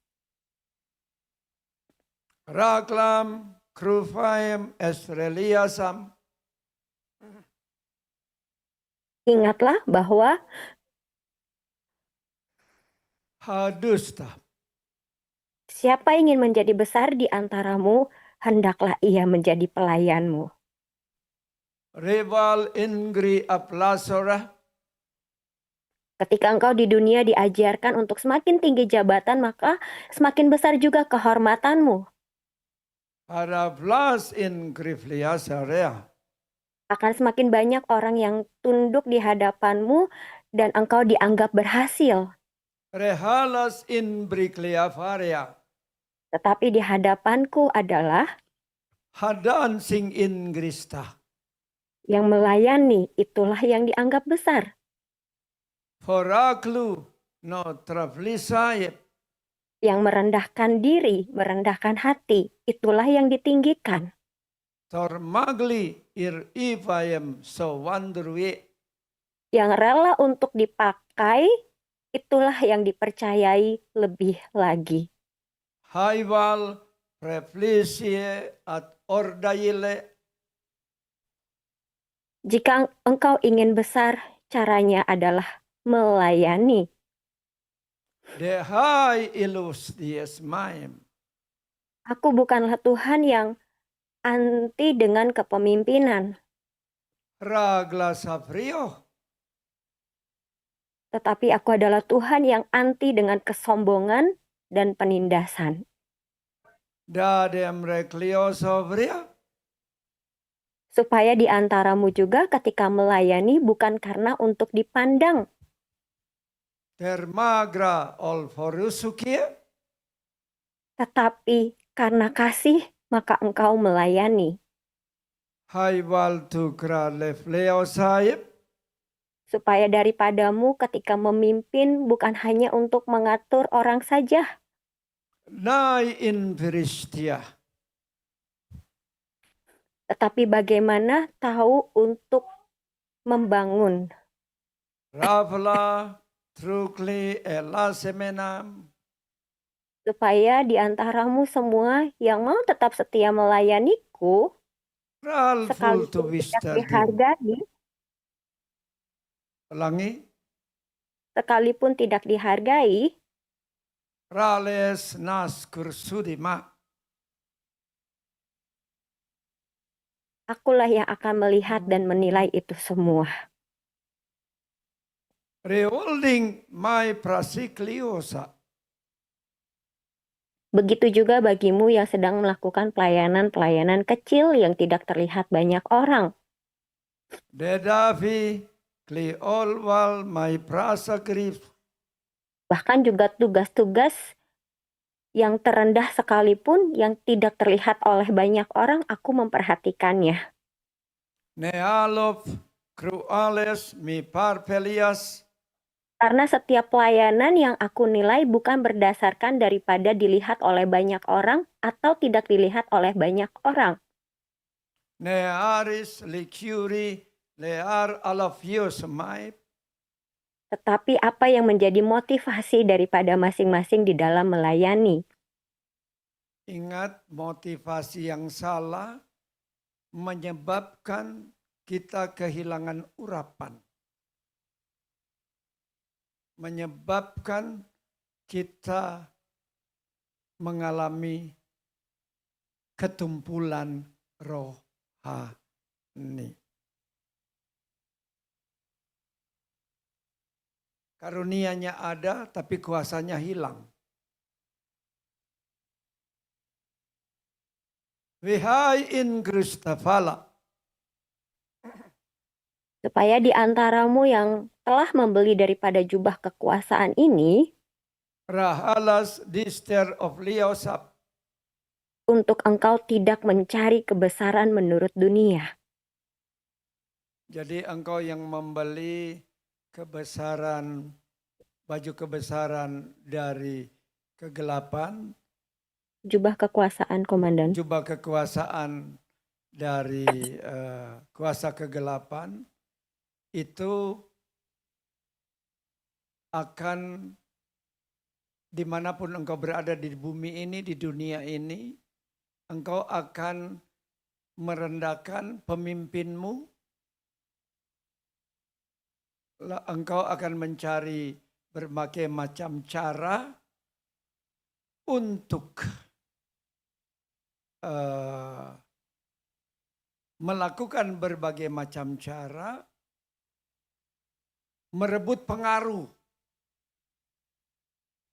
Raklam, Krufaim, Esreliasam. Ingatlah bahwa Hadusta. siapa ingin menjadi besar di antaramu, hendaklah ia menjadi pelayanmu. Rival ingri aplasora. Ketika engkau di dunia diajarkan untuk semakin tinggi jabatan, maka semakin besar juga kehormatanmu. Paraplas ingri fliasarea. Akan semakin banyak orang yang tunduk di hadapanmu dan engkau dianggap berhasil. Rehalas in bricleafaria. Tetapi di hadapanku adalah Hadan sing ingrista. yang melayani, itulah yang dianggap besar. Foraklu no traflisayep. Yang merendahkan diri, merendahkan hati, itulah yang ditinggikan. Tormagli ir ivayem so wandrui. Yang rela untuk dipakai, itulah yang dipercayai lebih lagi. Haival preflisie at ordaile. Jika engkau ingin besar, caranya adalah melayani. Dehai ilus dies maem. Aku bukanlah Tuhan yang anti dengan kepemimpinan, Ragla saprio. tetapi aku adalah Tuhan yang anti dengan kesombongan dan penindasan. Dadem reklio sobria. Supaya di antaramu juga ketika melayani bukan karena untuk dipandang, Termagra olforusukie. tetapi karena kasih maka engkau melayani. Haival tukra lefleo saib. Supaya daripadamu ketika memimpin bukan hanya untuk mengatur orang saja, Nai in viristia. tetapi bagaimana tahu untuk membangun. Ravla trukli elasemenam. Supaya di antaramu semua yang mau tetap setia melayaniku, Ralful to sekalipun tidak vista. dihargai, Ulangi. sekalipun tidak dihargai, Rales nas kursudima. akulah yang akan melihat dan menilai itu semua. Reholding my prasikliosa. Begitu juga bagimu yang sedang melakukan pelayanan-pelayanan kecil yang tidak terlihat banyak orang. Dedavi kliolwal my prasakrif. Bahkan juga tugas-tugas yang terendah sekalipun yang tidak terlihat oleh banyak orang, aku memperhatikannya. Nealov cruales mi parpelias, Karena setiap pelayanan yang aku nilai bukan berdasarkan daripada dilihat oleh banyak orang atau tidak dilihat oleh banyak orang. nearis licuri lear alafios mai, Tetapi apa yang menjadi motivasi daripada masing-masing di dalam melayani. ingat motivasi yang salah menyebabkan kita kehilangan urapan. Menyebabkan kita mengalami ketumpulan rohani. Karunia-Nya ada tapi kuasanya hilang. Wahai in Kristafala, Supaya di antaramu yang telah membeli daripada jubah kekuasaan ini, rahalas dister of liosap, untuk engkau tidak mencari kebesaran menurut dunia. jadi engkau yang membeli kebesaran, baju kebesaran dari kegelapan, Jubah kekuasaan, Komandan. jubah kekuasaan dari kuasa kegelapan, itu akan dimanapun engkau berada di bumi ini, di dunia ini, engkau akan merendahkan pemimpinmu, engkau akan mencari berbagai macam cara untuk melakukan berbagai macam cara, merebut pengaruh,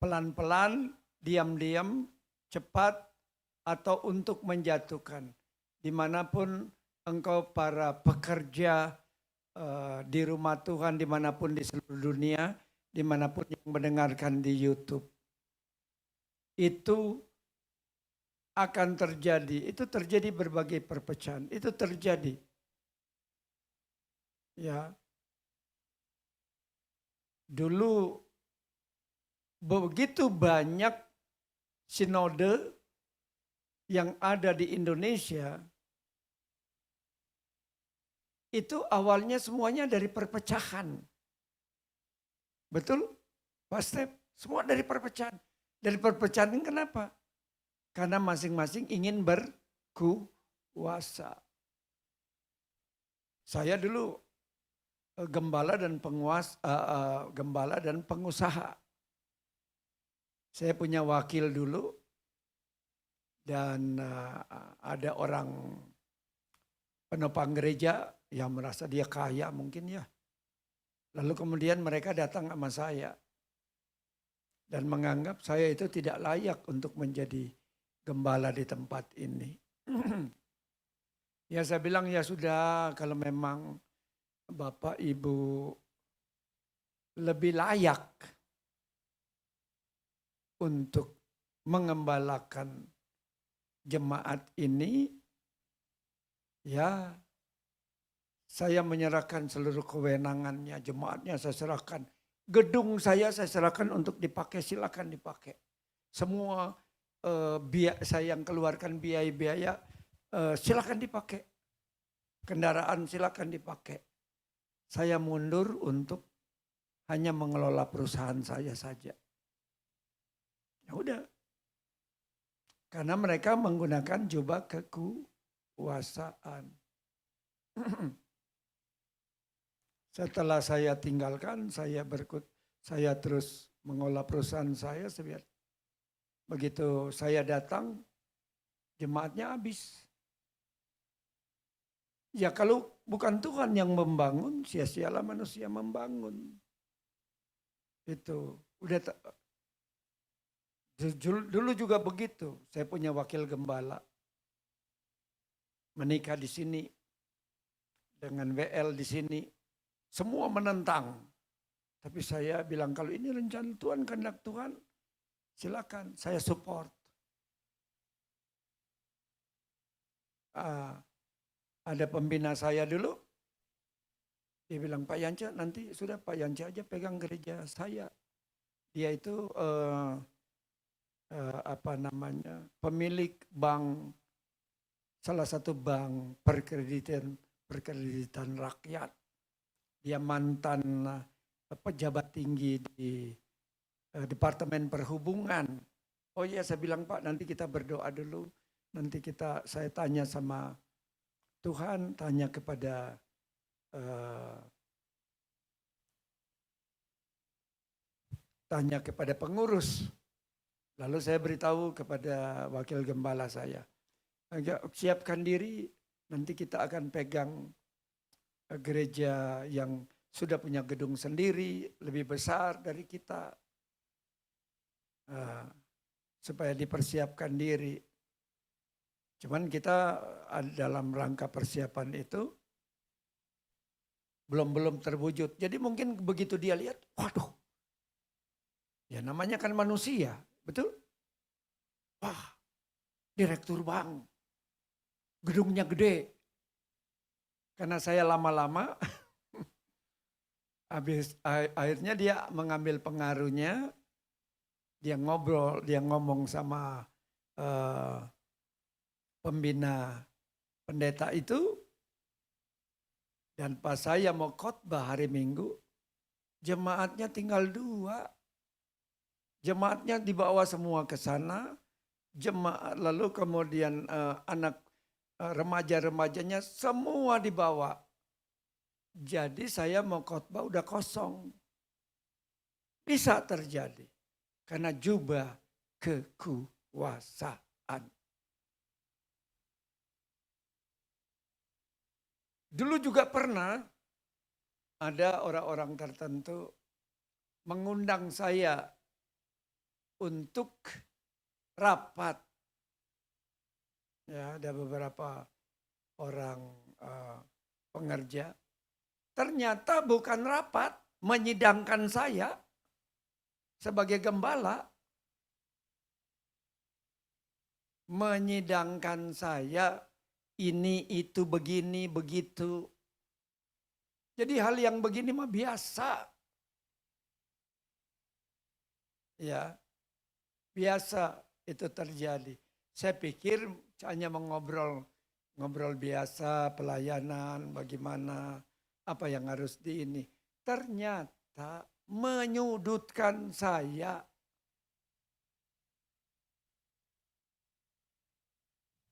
pelan-pelan, diam-diam, cepat, atau untuk menjatuhkan. Dimanapun engkau para pekerja di rumah Tuhan, dimanapun di seluruh dunia, dimanapun yang mendengarkan di YouTube. Itu akan terjadi, itu terjadi berbagai perpecahan, itu terjadi. Ya. Dulu begitu banyak sinode yang ada di Indonesia, itu awalnya semuanya dari perpecahan. Betul, Pak Step? Semua dari perpecahan. Dari perpecahan ini kenapa? Karena masing-masing ingin berkuasa. Saya dulu gembala dan gembala dan pengusaha. Saya punya wakil dulu dan ada orang penopang gereja yang merasa dia kaya mungkin ya. Lalu kemudian mereka datang sama saya dan menganggap saya itu tidak layak untuk menjadi gembala di tempat ini. Ya saya bilang ya sudah, kalau memang Bapak Ibu lebih layak untuk mengembalakan jemaat ini, ya saya menyerahkan seluruh kewenangannya, jemaatnya saya serahkan. Gedung saya serahkan untuk dipakai, silakan dipakai. Semua saya yang keluarkan biaya-biaya, silakan dipakai. Kendaraan silakan dipakai. Saya mundur untuk hanya mengelola perusahaan saya saja. Ya udah. Karena mereka menggunakan jubah kekuasaan. Setelah saya tinggalkan, saya terus mengolah perusahaan saya. Begitu saya datang, jemaatnya habis. Ya kalau bukan Tuhan yang membangun, sia-sialah manusia membangun. Itu udah dulu juga begitu. Saya punya wakil gembala. Menikah di sini dengan WL di sini. Semua menentang. Tapi saya bilang kalau ini rencana Tuhan, kehendak Tuhan, silakan saya support. Ada pembina saya dulu, Dia bilang, Pak Yance, nanti sudah Pak Yance aja pegang gereja saya. Dia itu pemilik bank, salah satu bank perkreditan rakyat. Dia mantan pejabat tinggi di Departemen Perhubungan. Oh iya, saya bilang, Pak, nanti kita berdoa dulu. Nanti saya tanya sama Tuhan, tanya kepada pengurus. Lalu saya beritahu kepada wakil gembala saya, siapkan diri, nanti kita akan pegang gereja yang sudah punya gedung sendiri, lebih besar dari kita, supaya dipersiapkan diri. Cuman kita dalam rangka persiapan itu belum terwujud. Jadi mungkin begitu dia lihat, waduh, ya namanya kan manusia, betul? Wah, direktur bank, gedungnya gede. Karena saya lama-lama, akhirnya dia mengambil pengaruhnya, dia ngomong sama pembina pendeta itu, dan pas saya mau khotbah hari Minggu, jemaatnya tinggal 2. Jemaatnya dibawa semua ke sana, lalu kemudian anak remaja-remajanya semua dibawa. Jadi saya mau khotbah udah kosong. Bisa terjadi karena jubah kekuasaan. Dulu juga pernah ada orang-orang tertentu mengundang saya untuk rapat. Ya, ada beberapa orang pengerja. Ternyata bukan rapat, menyidangkan saya sebagai gembala. Menyidangkan saya ini, itu, begini, begitu. Jadi hal yang begini mah biasa. Ya, biasa itu terjadi. Saya pikir hanya ngobrol biasa, pelayanan, bagaimana, apa yang harus ini. Ternyata menyudutkan saya.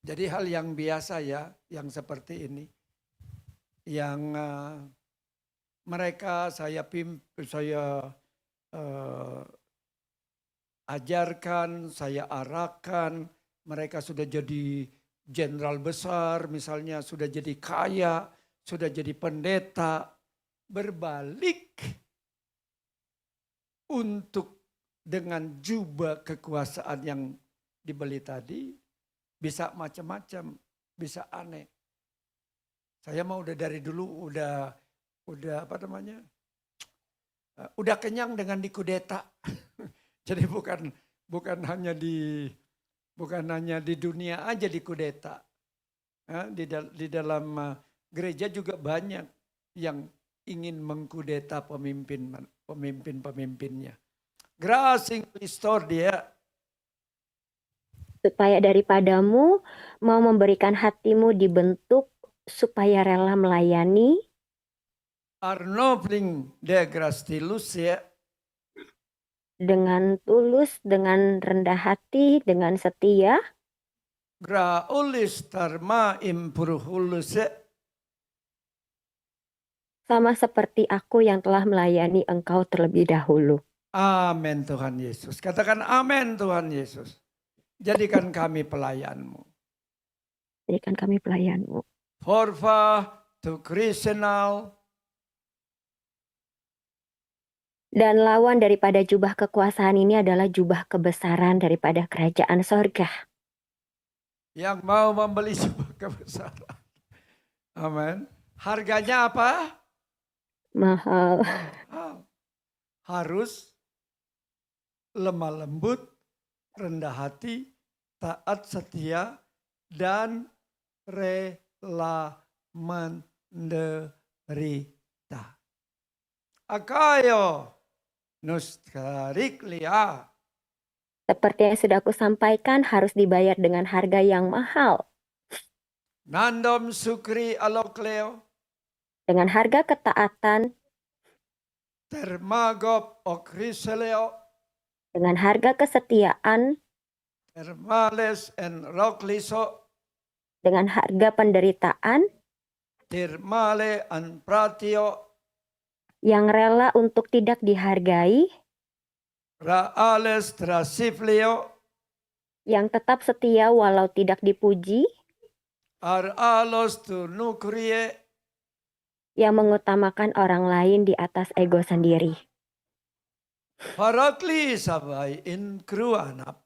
Jadi hal yang biasa ya, yang seperti ini. Yang mereka saya ajarkan, saya arahkan, mereka sudah jadi jenderal besar, misalnya sudah jadi kaya, sudah jadi pendeta, berbalik untuk dengan jubah kekuasaan yang dibeli tadi, bisa macam-macam, bisa aneh. Saya mau udah dari dulu udah udah kenyang dengan dikudeta. Jadi bukan hanya di dunia aja dikudeta. Di dalam gereja juga banyak yang ingin mengkudeta pemimpinnya. Grasing Kristor dia. Supaya daripadamu mau memberikan hatimu dibentuk supaya rela melayani. Arnopling de grastilus ya. Dengan tulus, dengan rendah hati, dengan setia. Graulis tarma impurhulus ya. Sama seperti aku yang telah melayani engkau terlebih dahulu. Amin Tuhan Yesus. Katakan amin Tuhan Yesus. Jadikan kami pelayanmu. Jadikan kami pelayanmu. Forfa to Krisenal. Dan lawan daripada jubah kekuasaan ini adalah jubah kebesaran daripada kerajaan sorga. Yang mau membeli jubah kebesaran. Amin. Harganya apa? Mahal. Harus lemah lembut, rendah hati, taat setia, dan rela menderita. Ta. Akayo nuskariklia. Seperti yang sudah aku sampaikan, harus dibayar dengan harga yang mahal. Nandom sukri alokleo. Dengan harga ketaatan, Termagop okriseleo. dengan harga kesetiaan, Termales en rokliso. dengan harga penderitaan, Termale an pratio. yang rela untuk tidak dihargai, Raales trasiflio. yang tetap setia walau tidak dipuji, Aralos tunukrie. yang mengutamakan orang lain di atas ego sendiri. Parakli sabay in kruanap.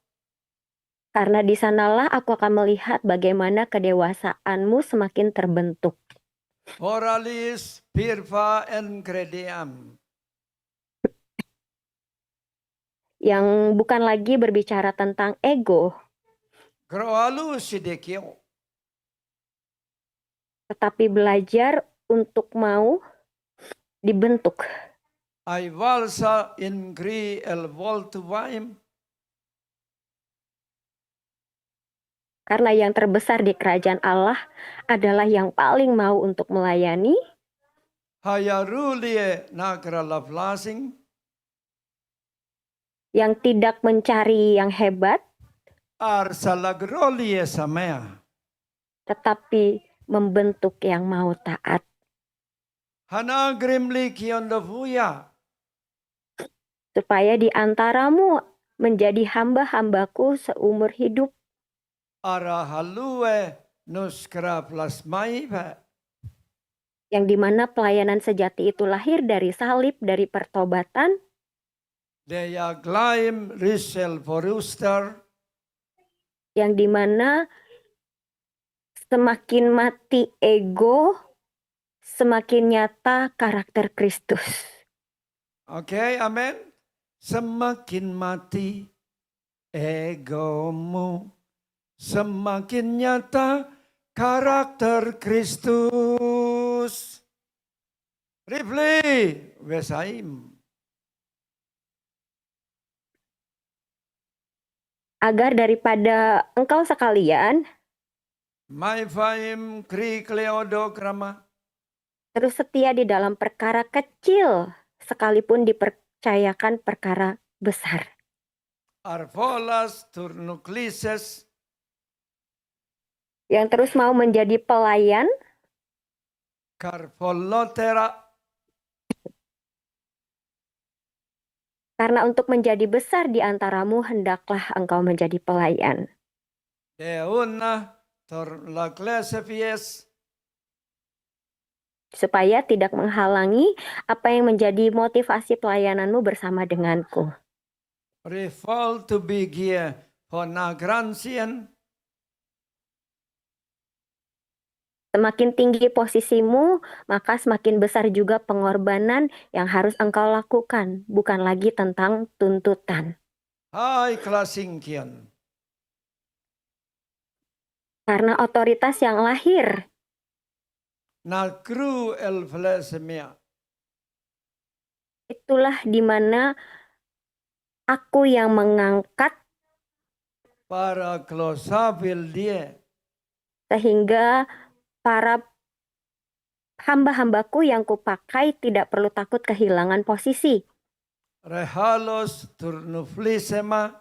Karena di sanalah aku akan melihat bagaimana kedewasaanmu semakin terbentuk. Oralis pirfa en crediam. Yang bukan lagi berbicara tentang ego, Groalu sidekio. tetapi belajar untuk mau dibentuk. Ay valsa in gri el voltuvaim. Karena yang terbesar di kerajaan Allah adalah yang paling mau untuk melayani, Hayarulie nagra lavlasing. yang tidak mencari yang hebat, Arsalagrolie samea. tetapi membentuk yang mau taat. Hanagrimli kiondovuya. Supaya di antaramu menjadi hamba-hambaku seumur hidup, Arahalue nuskra plasmaiva. yang dimana pelayanan sejati itu lahir dari salib, dari pertobatan, Deya glaim risel foruster. yang dimana semakin mati ego, semakin nyata karakter Kristus. Oke, amin. Semakin mati egomu, semakin nyata karakter Kristus. Rifli, Wesaim. Agar daripada engkau sekalian Maifaim kri kleodokrama. terus setia di dalam perkara kecil, sekalipun dipercayakan perkara besar. Arfolas turnuklises. Yang terus mau menjadi pelayan, Karfolotera. karena untuk menjadi besar di antaramu hendaklah engkau menjadi pelayan. Deuna torlaklesefies. Supaya tidak menghalangi apa yang menjadi motivasi pelayananmu bersama denganku. Refall to be gear for nagransien. Semakin tinggi posisimu, maka semakin besar juga pengorbanan yang harus engkau lakukan. Bukan lagi tentang tuntutan. Hai klasingkian. Karena otoritas yang lahir Nakru el flesemia. itulah di mana aku yang mengangkat Para klosabil dia. sehingga para hamba-hambaku yang kupakai tidak perlu takut kehilangan posisi. Rehalos turnuflisema.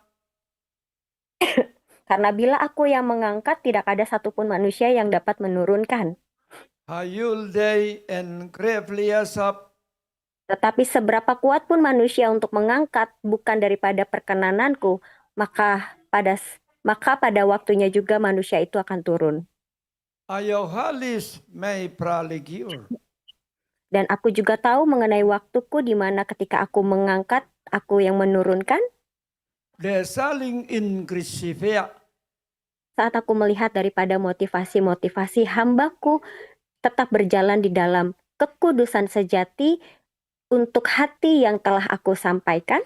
Karena bila aku yang mengangkat, tidak ada satupun manusia yang dapat menurunkan. Hayul day en krefliasap. Tetapi seberapa kuat pun manusia untuk mengangkat bukan daripada perkenananku, maka pada waktunya juga manusia itu akan turun. Ayohalis mei praligiur. Dan aku juga tahu mengenai waktuku di mana ketika aku mengangkat, aku yang menurunkan. De saling inkrisifia. Saat aku melihat daripada motivasi-motivasi hambaku tetap berjalan di dalam kekudusan sejati untuk hati yang telah aku sampaikan,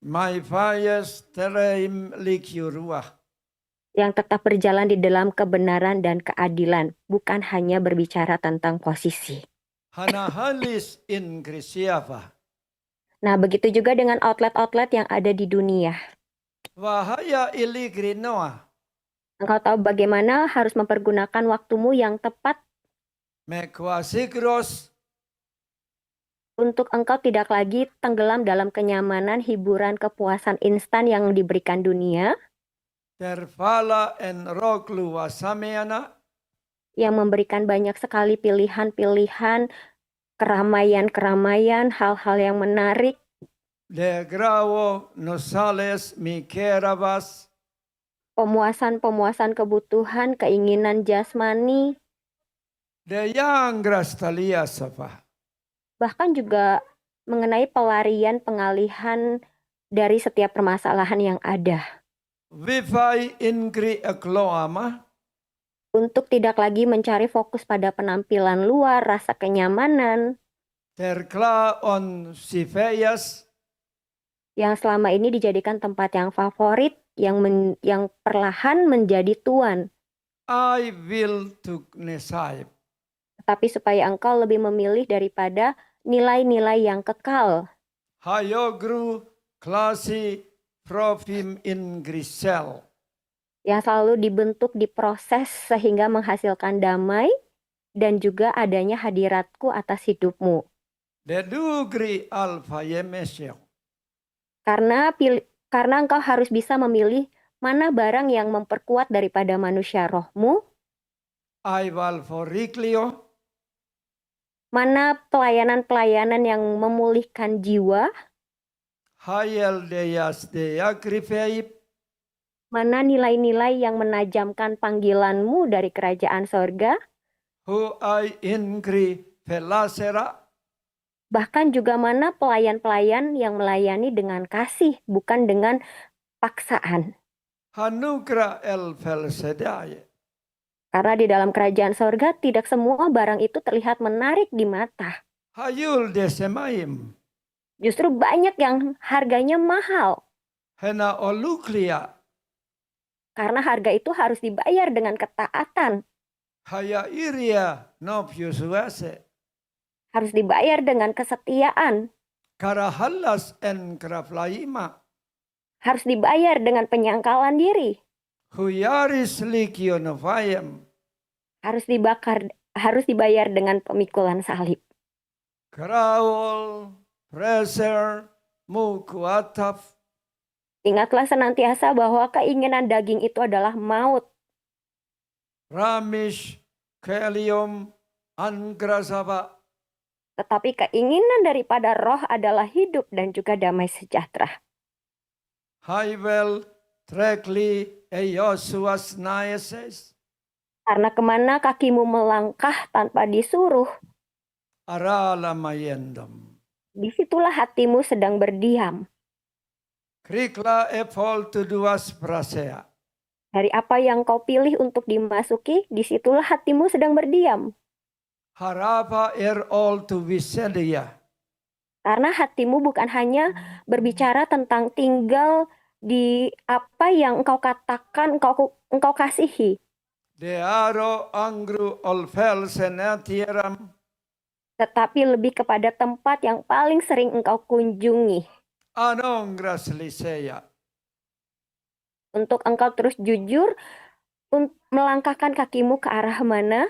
My fires tereim likiuruah. yang tetap berjalan di dalam kebenaran dan keadilan, bukan hanya berbicara tentang posisi. Hanahalis in Grisiava. Nah, begitu juga dengan outlet-outlet yang ada di dunia. Wahaya iligri Noah. Engkau tahu bagaimana harus mempergunakan waktumu yang tepat Mekwasigros untuk engkau tidak lagi tenggelam dalam kenyamanan, hiburan, kepuasan instan yang diberikan dunia, terfala en roglu wasameana. yang memberikan banyak sekali pilihan-pilihan, keramaian-keramaian, hal-hal yang menarik, De gravo nosales mikerabas. pemuasan-pemuasan kebutuhan, keinginan jasmani, De yangras taliasafa. bahkan juga mengenai pelarian, pengalihan dari setiap permasalahan yang ada. Vifai ingri ekloama. Untuk tidak lagi mencari fokus pada penampilan luar, rasa kenyamanan, Terkla on sifeyas. yang selama ini dijadikan tempat yang favorit, yang perlahan menjadi tuan. I will to nesaib. Tetapi supaya engkau lebih memilih daripada nilai-nilai yang kekal, Hayogru klasi profim in grisel. yang selalu dibentuk, diproses sehingga menghasilkan damai dan juga adanya hadiratku atas hidupmu. De dugri alfa yemesyo. Karena engkau harus bisa memilih mana barang yang memperkuat daripada manusia rohmu, Aival foriklio. mana pelayanan-pelayanan yang memulihkan jiwa, Hayel deyas deagrifeib. mana nilai-nilai yang menajamkan panggilanmu dari kerajaan sorga, Hu ai ingri felasera. bahkan juga mana pelayan-pelayan yang melayani dengan kasih, bukan dengan paksaan. Hanugra el felsedaye. Karena di dalam kerajaan sorga tidak semua barang itu terlihat menarik di mata. Hayul desemaim. Justru banyak yang harganya mahal. Hena oluklia. Karena harga itu harus dibayar dengan ketaatan. Haya iria no piusuase. Harus dibayar dengan kesetiaan. Karahalas en kraflaima. Harus dibayar dengan penyangkalan diri. Huyaris likionofayem. Harus dibayar dengan pemikulan salib. Kraul, preser, mukuataf. Ingatlah senantiasa bahwa keinginan daging itu adalah maut. Ramish, kelium, angrasaba. Tetapi keinginan daripada roh adalah hidup dan juga damai sejahtera. Haivel, trekli, eyosuas naeses. Karena kemana kakimu melangkah tanpa disuruh, Arala mayendam. disitulah hatimu sedang berdiam. Krikla epol tuduas prasea. Dari apa yang kau pilih untuk dimasuki, disitulah hatimu sedang berdiam. Harapa all to viselia. Karena hatimu bukan hanya berbicara tentang tinggal di apa yang engkau katakan, engkau kasihi. Dearo angru olfel senatieram. Tetapi lebih kepada tempat yang paling sering engkau kunjungi. Anongras liseya. Untuk engkau terus jujur, melangkahkan kakimu ke arah mana?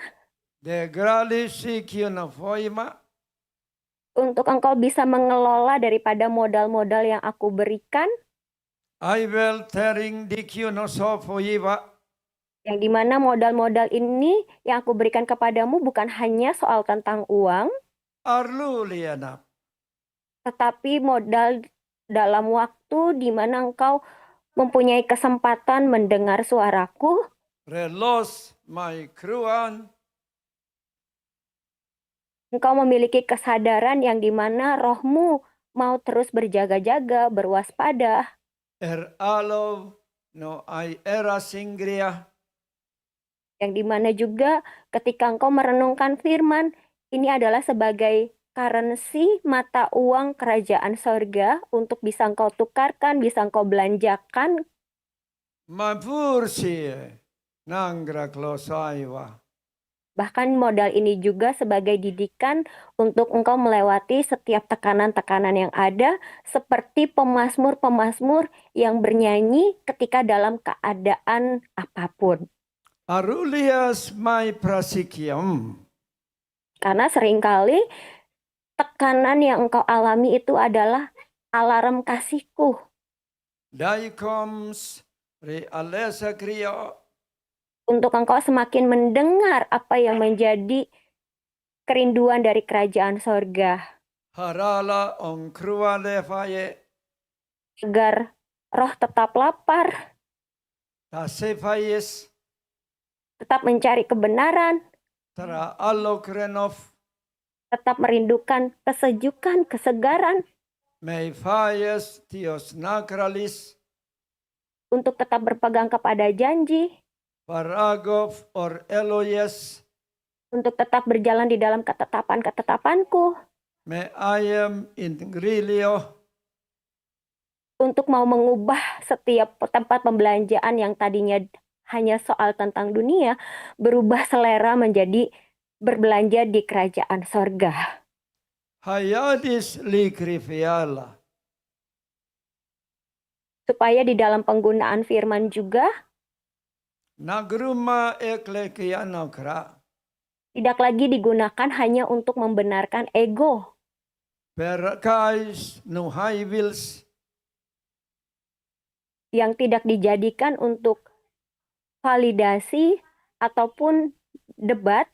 De grali sikionofoima. Untuk engkau bisa mengelola daripada modal-modal yang aku berikan, Aivel tering dikionosofoiva. yang dimana modal-modal ini yang aku berikan kepadamu bukan hanya soal tentang uang, Arlu lianap. tetapi modal dalam waktu di mana engkau mempunyai kesempatan mendengar suaraku, Relos my kruan. engkau memiliki kesadaran yang dimana rohmu mau terus berjaga-jaga, berwaspada, Alov no ai era singria. yang dimana juga ketika engkau merenungkan firman, ini adalah sebagai currency mata uang kerajaan sorga untuk bisa engkau tukarkan, bisa engkau belanjakan. Mapursi nangra klosaiva. Bahkan modal ini juga sebagai didikan untuk engkau melewati setiap tekanan-tekanan yang ada, seperti pemazmur-pemazmur yang bernyanyi ketika dalam keadaan apapun. Arulias mai prasikiam. Karena seringkali tekanan yang engkau alami itu adalah alarm kasihku. Daikoms realesa kriya. Untuk engkau semakin mendengar apa yang menjadi kerinduan dari kerajaan sorga. Harala on krua lefaye. Agar roh tetap lapar, Tasefayes. tetap mencari kebenaran, Tara allokrenov. tetap merindukan kesejukan, kesegaran, Meifayes tios nakralis. untuk tetap berpegang kepada janji, Paragov or eloyes. untuk tetap berjalan di dalam ketetapan-ketetapanku, Me ayam in grilio. untuk mau mengubah setiap tempat pembelanjaan yang tadinya hanya soal tentang dunia, berubah selera menjadi berbelanja di kerajaan sorga. Hayadis likrifiala. Supaya di dalam penggunaan firman juga Nagruma eklekianokra. tidak lagi digunakan hanya untuk membenarkan ego, Perkais nuhaivils. yang tidak dijadikan untuk validasi ataupun debat,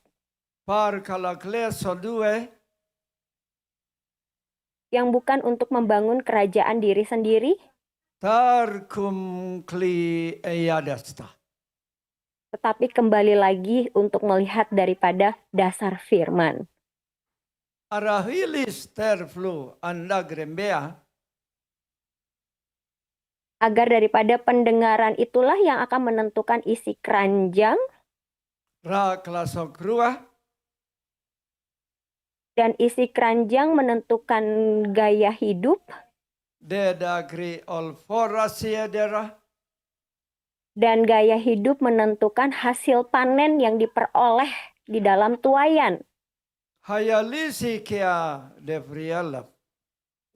Par kalakleso due. yang bukan untuk membangun kerajaan diri sendiri, Tarkum kli eyadasta. tetapi kembali lagi untuk melihat daripada dasar firman. Arahilis terflu andagrembea. Agar daripada pendengaran itulah yang akan menentukan isi keranjang, Ra klasokrua. dan isi keranjang menentukan gaya hidup, Dedagri olforasiedera. dan gaya hidup menentukan hasil panen yang diperoleh di dalam tuayan. Hayalisi kia devrialap.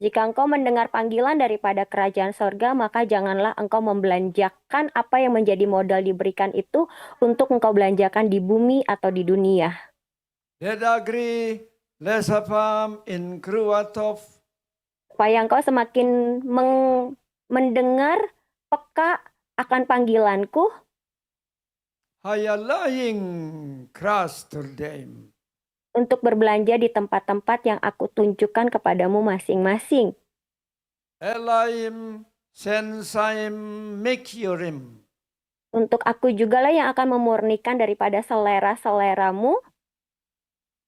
Jika engkau mendengar panggilan daripada kerajaan sorga, maka janganlah engkau membelanjakan apa yang menjadi modal diberikan itu untuk engkau belanjakan di bumi atau di dunia. Dedagri lesapam in kruatov. Supaya engkau semakin mendengar peka akan panggilanku, Hayalaying kras turdeim. untuk berbelanja di tempat-tempat yang aku tunjukkan kepadamu masing-masing. Elaim sensaim mikyurim. Untuk aku jugalah yang akan memurnikan daripada selera-seleramu,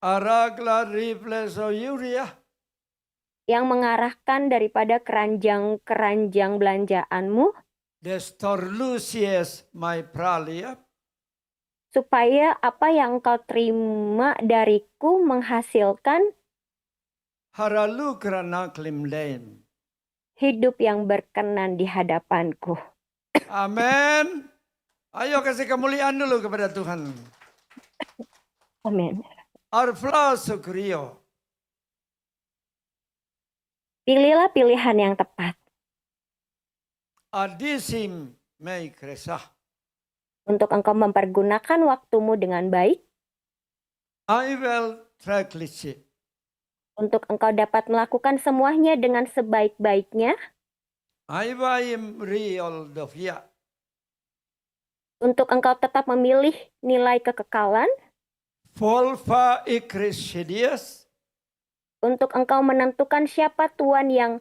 Aragla rifleso yuria. yang mengarahkan daripada keranjang-keranjang belanjaanmu, Destorlusies my pralia. supaya apa yang engkau terima dariku menghasilkan Haralukra klimlein. hidup yang berkenan di hadapanku. Amin. Ayo kasih kemuliaan dulu kepada Tuhan. Amin. Arfla sukrio. Pilihlah pilihan yang tepat Adisim mei kresah. untuk engkau mempergunakan waktumu dengan baik, I will traklici. untuk engkau dapat melakukan semuanya dengan sebaik-baiknya, I vaim riol dovia. untuk engkau tetap memilih nilai kekekalan, Volfa ikrisidias. untuk engkau menentukan siapa Tuhan yang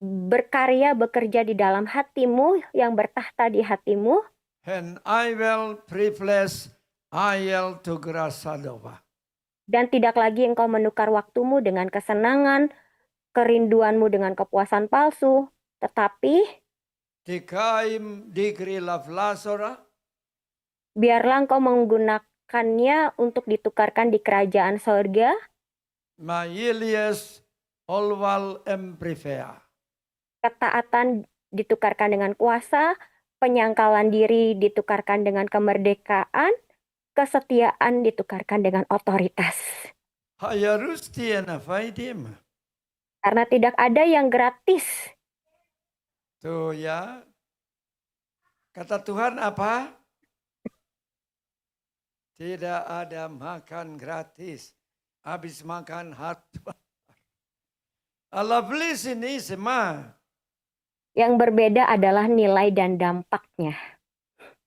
berkarya bekerja di dalam hatimu, yang bertahta di hatimu, And I will privilege ayel to grasadova. dan tidak lagi engkau menukar waktumu dengan kesenangan, kerinduanmu dengan kepuasan palsu, tetapi Tikaim digri lavlasora. biarlah engkau menggunakannya untuk ditukarkan di kerajaan sorga, Mailies olval emprivea. ketaatan ditukarkan dengan kuasa, penyangkalan diri ditukarkan dengan kemerdekaan, kesetiaan ditukarkan dengan otoritas. Hayarustiana faidim. Karena tidak ada yang gratis. Tuh ya. Kata Tuhan apa? Tidak ada makan gratis. Habis makan harta. Allah beli sini semua. Yang berbeda adalah nilai dan dampaknya.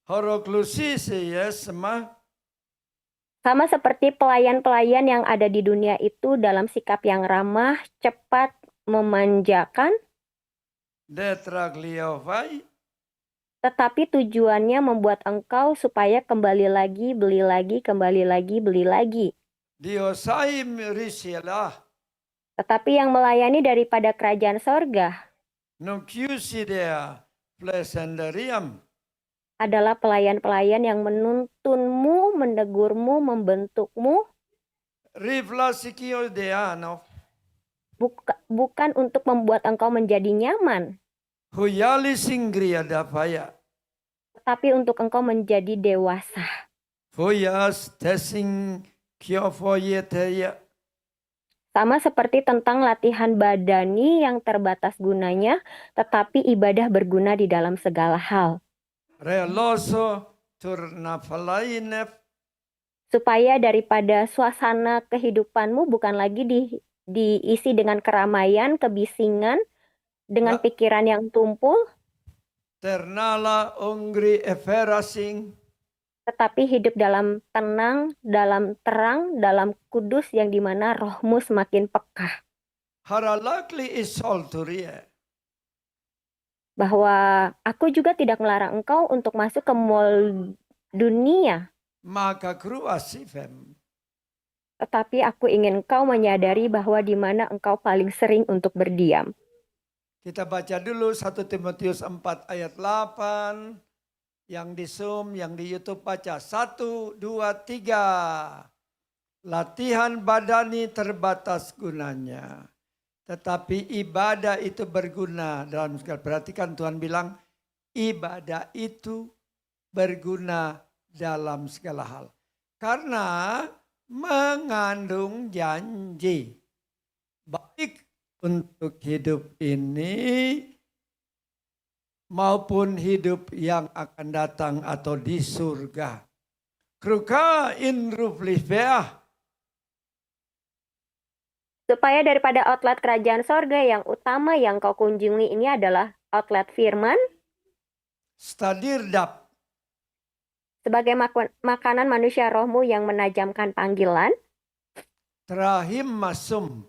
Horoklusi ya semua. Sama seperti pelayan-pelayan yang ada di dunia itu dalam sikap yang ramah, cepat, memanjakan, Detragliovai. tetapi tujuannya membuat engkau supaya kembali lagi, beli lagi, kembali lagi, beli lagi. Diosaim risielah. Tetapi yang melayani daripada kerajaan sorga Nukiusidea plesenderiam. adalah pelayan-pelayan yang menuntunmu, mendegurmu, membentukmu, Riflasikio deano. bukan untuk membuat engkau menjadi nyaman, Huyali singria dapaya. tetapi untuk engkau menjadi dewasa. Huyas tesing kiofoyeteya. Sama seperti tentang latihan badani yang terbatas gunanya, tetapi ibadah berguna di dalam segala hal. Reloso turnafalainef. Supaya daripada suasana kehidupanmu bukan lagi diisi dengan keramaian, kebisingan, dengan pikiran yang tumpul, Ternala ungri eferasing. tetapi hidup dalam tenang, dalam terang, dalam kudus yang dimana rohmu semakin peka. Haralakli isolturie. Bahwa aku juga tidak melarang engkau untuk masuk ke mall dunia, Maka kru asifem. tetapi aku ingin engkau menyadari bahwa di mana engkau paling sering untuk berdiam. Kita baca dulu 1 Timotius 4 ayat 8. Yang di Zoom, yang di YouTube baca. 1, 2, 3. Latihan badani terbatas gunanya. Tetapi ibadah itu berguna dalam segala. Perhatikan Tuhan bilang ibadah itu berguna dalam segala hal. Karena mengandung janji. Baik untuk hidup ini maupun hidup yang akan datang atau di surga. Kruka in ruflifeah. Supaya daripada outlet kerajaan sorga yang utama yang kau kunjungi ini adalah outlet firman, Stadirdap. sebagai makanan manusia rohmu yang menajamkan panggilan, Terahim masum.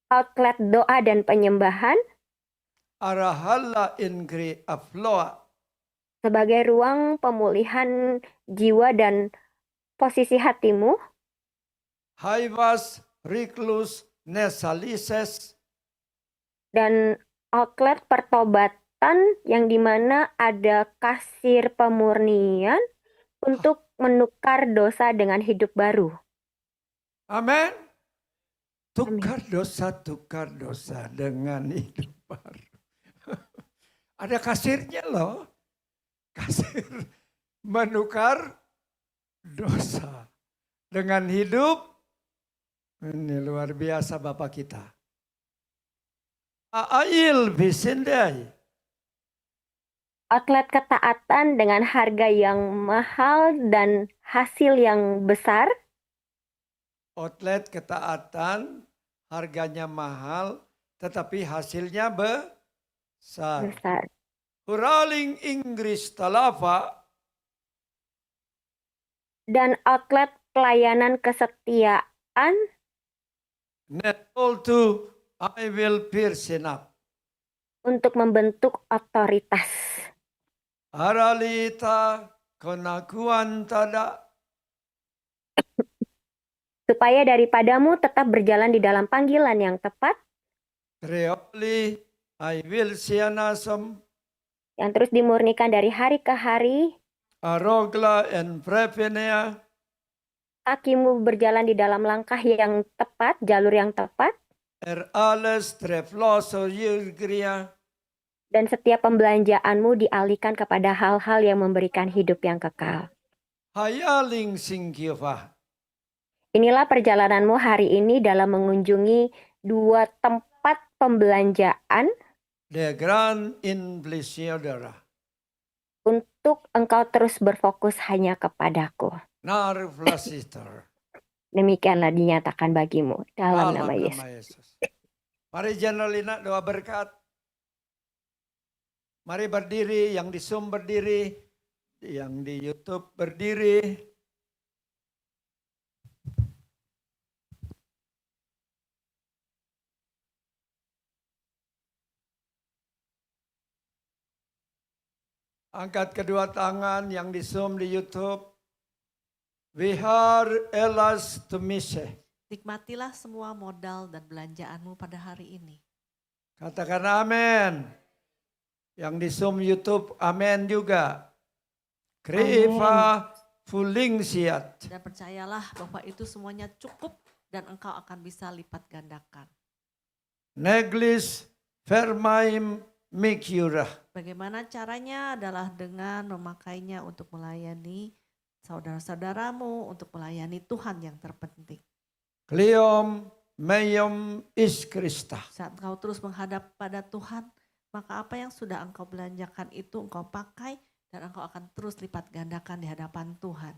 outlet doa dan penyembahan, Arahalla ingri afloa. sebagai ruang pemulihan jiwa dan posisi hatimu, Haivas riklus nesalises. dan outlet pertobatan yang dimana ada kasir pemurnian untuk menukar dosa dengan hidup baru. Amin. Tukar dosa dengan hidup baru. Ada kasirnya loh. Kasir menukar dosa dengan hidup. Ini luar biasa Bapak kita. Ail bisindai. Outlet ketaatan dengan harga yang mahal dan hasil yang besar, Outlet ketaatan harganya mahal tetapi hasilnya besar. Huraling Inggris talafa. Dan outlet pelayanan kesetiaan, Net all to I will piercing up. untuk membentuk otoritas. Aralita konakuan tada. Supaya daripadamu tetap berjalan di dalam panggilan yang tepat, Treoli I will sianasam. yang terus dimurnikan dari hari ke hari, Arogla and prevenea. kakimu berjalan di dalam langkah yang tepat, jalur yang tepat, Ales trefloso yurgria. dan setiap pembelanjaanmu dialihkan kepada hal-hal yang memberikan hidup yang kekal. Hayaling singkiva. Inilah perjalananmu hari ini dalam mengunjungi 2 tempat pembelanjaan De gran inflisiodera. untuk engkau terus berfokus hanya kepadaku. Narflasitor. Demikianlah dinyatakan bagimu dalam Dalam nama Yesus. nama Yesus. Mari Janalina doa berkat. Mari berdiri, yang di Zoom berdiri, yang di YouTube berdiri. Angkat kedua tangan yang di Zoom, di YouTube. Vihar elas tumise. Nikmatilah semua modal dan belanjaanmu pada hari ini. Katakan amin. Yang di Zoom, YouTube, amin juga. Kriva fuling siat. Dan percayalah bahwa itu semuanya cukup dan engkau akan bisa lipat gandakan. Neglis fermaim mikyurah. Bagaimana caranya adalah dengan memakainya untuk melayani saudara-saudaramu, untuk melayani Tuhan yang terpenting. Kliom meyom is Krista. Saat engkau terus menghadap pada Tuhan, maka apa yang sudah engkau belanjakan itu engkau pakai dan engkau akan terus lipat gandakan di hadapan Tuhan.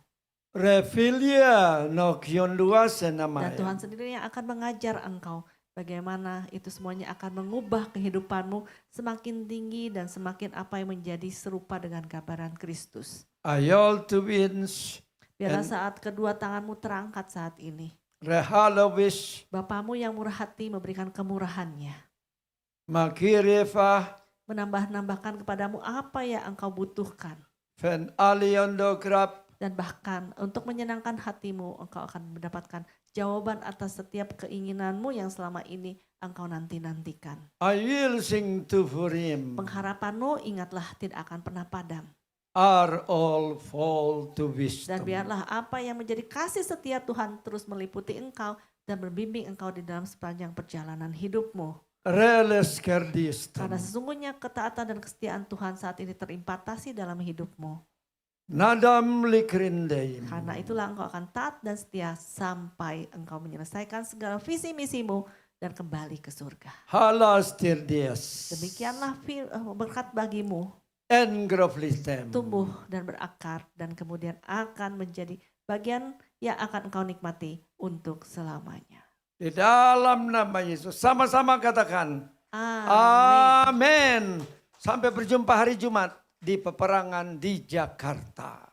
Refilia no kiondua Dan senamaya. Tuhan sendiri yang akan mengajar engkau bagaimana itu semuanya akan mengubah kehidupanmu semakin tinggi dan semakin apa yang menjadi serupa dengan gambaran Kristus. Ayol to wins. Biarlah saat kedua tanganmu terangkat saat ini. Rehalovish. Bapamu yang murah hati memberikan kemurahannya. Makireva. Menambah-nambahkan kepadamu apa yang engkau butuhkan. Fen aliondo grab. Dan bahkan untuk menyenangkan hatimu engkau akan mendapatkan jawaban atas setiap keinginanmu yang selama ini engkau nanti-nantikan. I will sing to for him. Pengharapanmu ingatlah tidak akan pernah padam. Are all fall to Dan wisdom. biarlah apa yang menjadi kasih setia Tuhan terus meliputi engkau dan membimbing engkau di dalam sepanjang perjalanan hidupmu. Reles kerdistum. Karena sesungguhnya ketaatan dan kesetiaan Tuhan saat ini terimpatasi dalam hidupmu. Nadam likrindeim. Karena itulah engkau akan taat dan setia sampai engkau menyelesaikan segala visi misimu dan kembali ke surga. Halas tirdias. Demikianlah berkat bagimu Engroflistem. tumbuh dan berakar dan kemudian akan menjadi bagian yang akan engkau nikmati untuk selamanya. Di dalam nama Yesus. Sama-sama katakan. Amin. Amin. Sampai berjumpa hari Jumat di peperangan di Jakarta.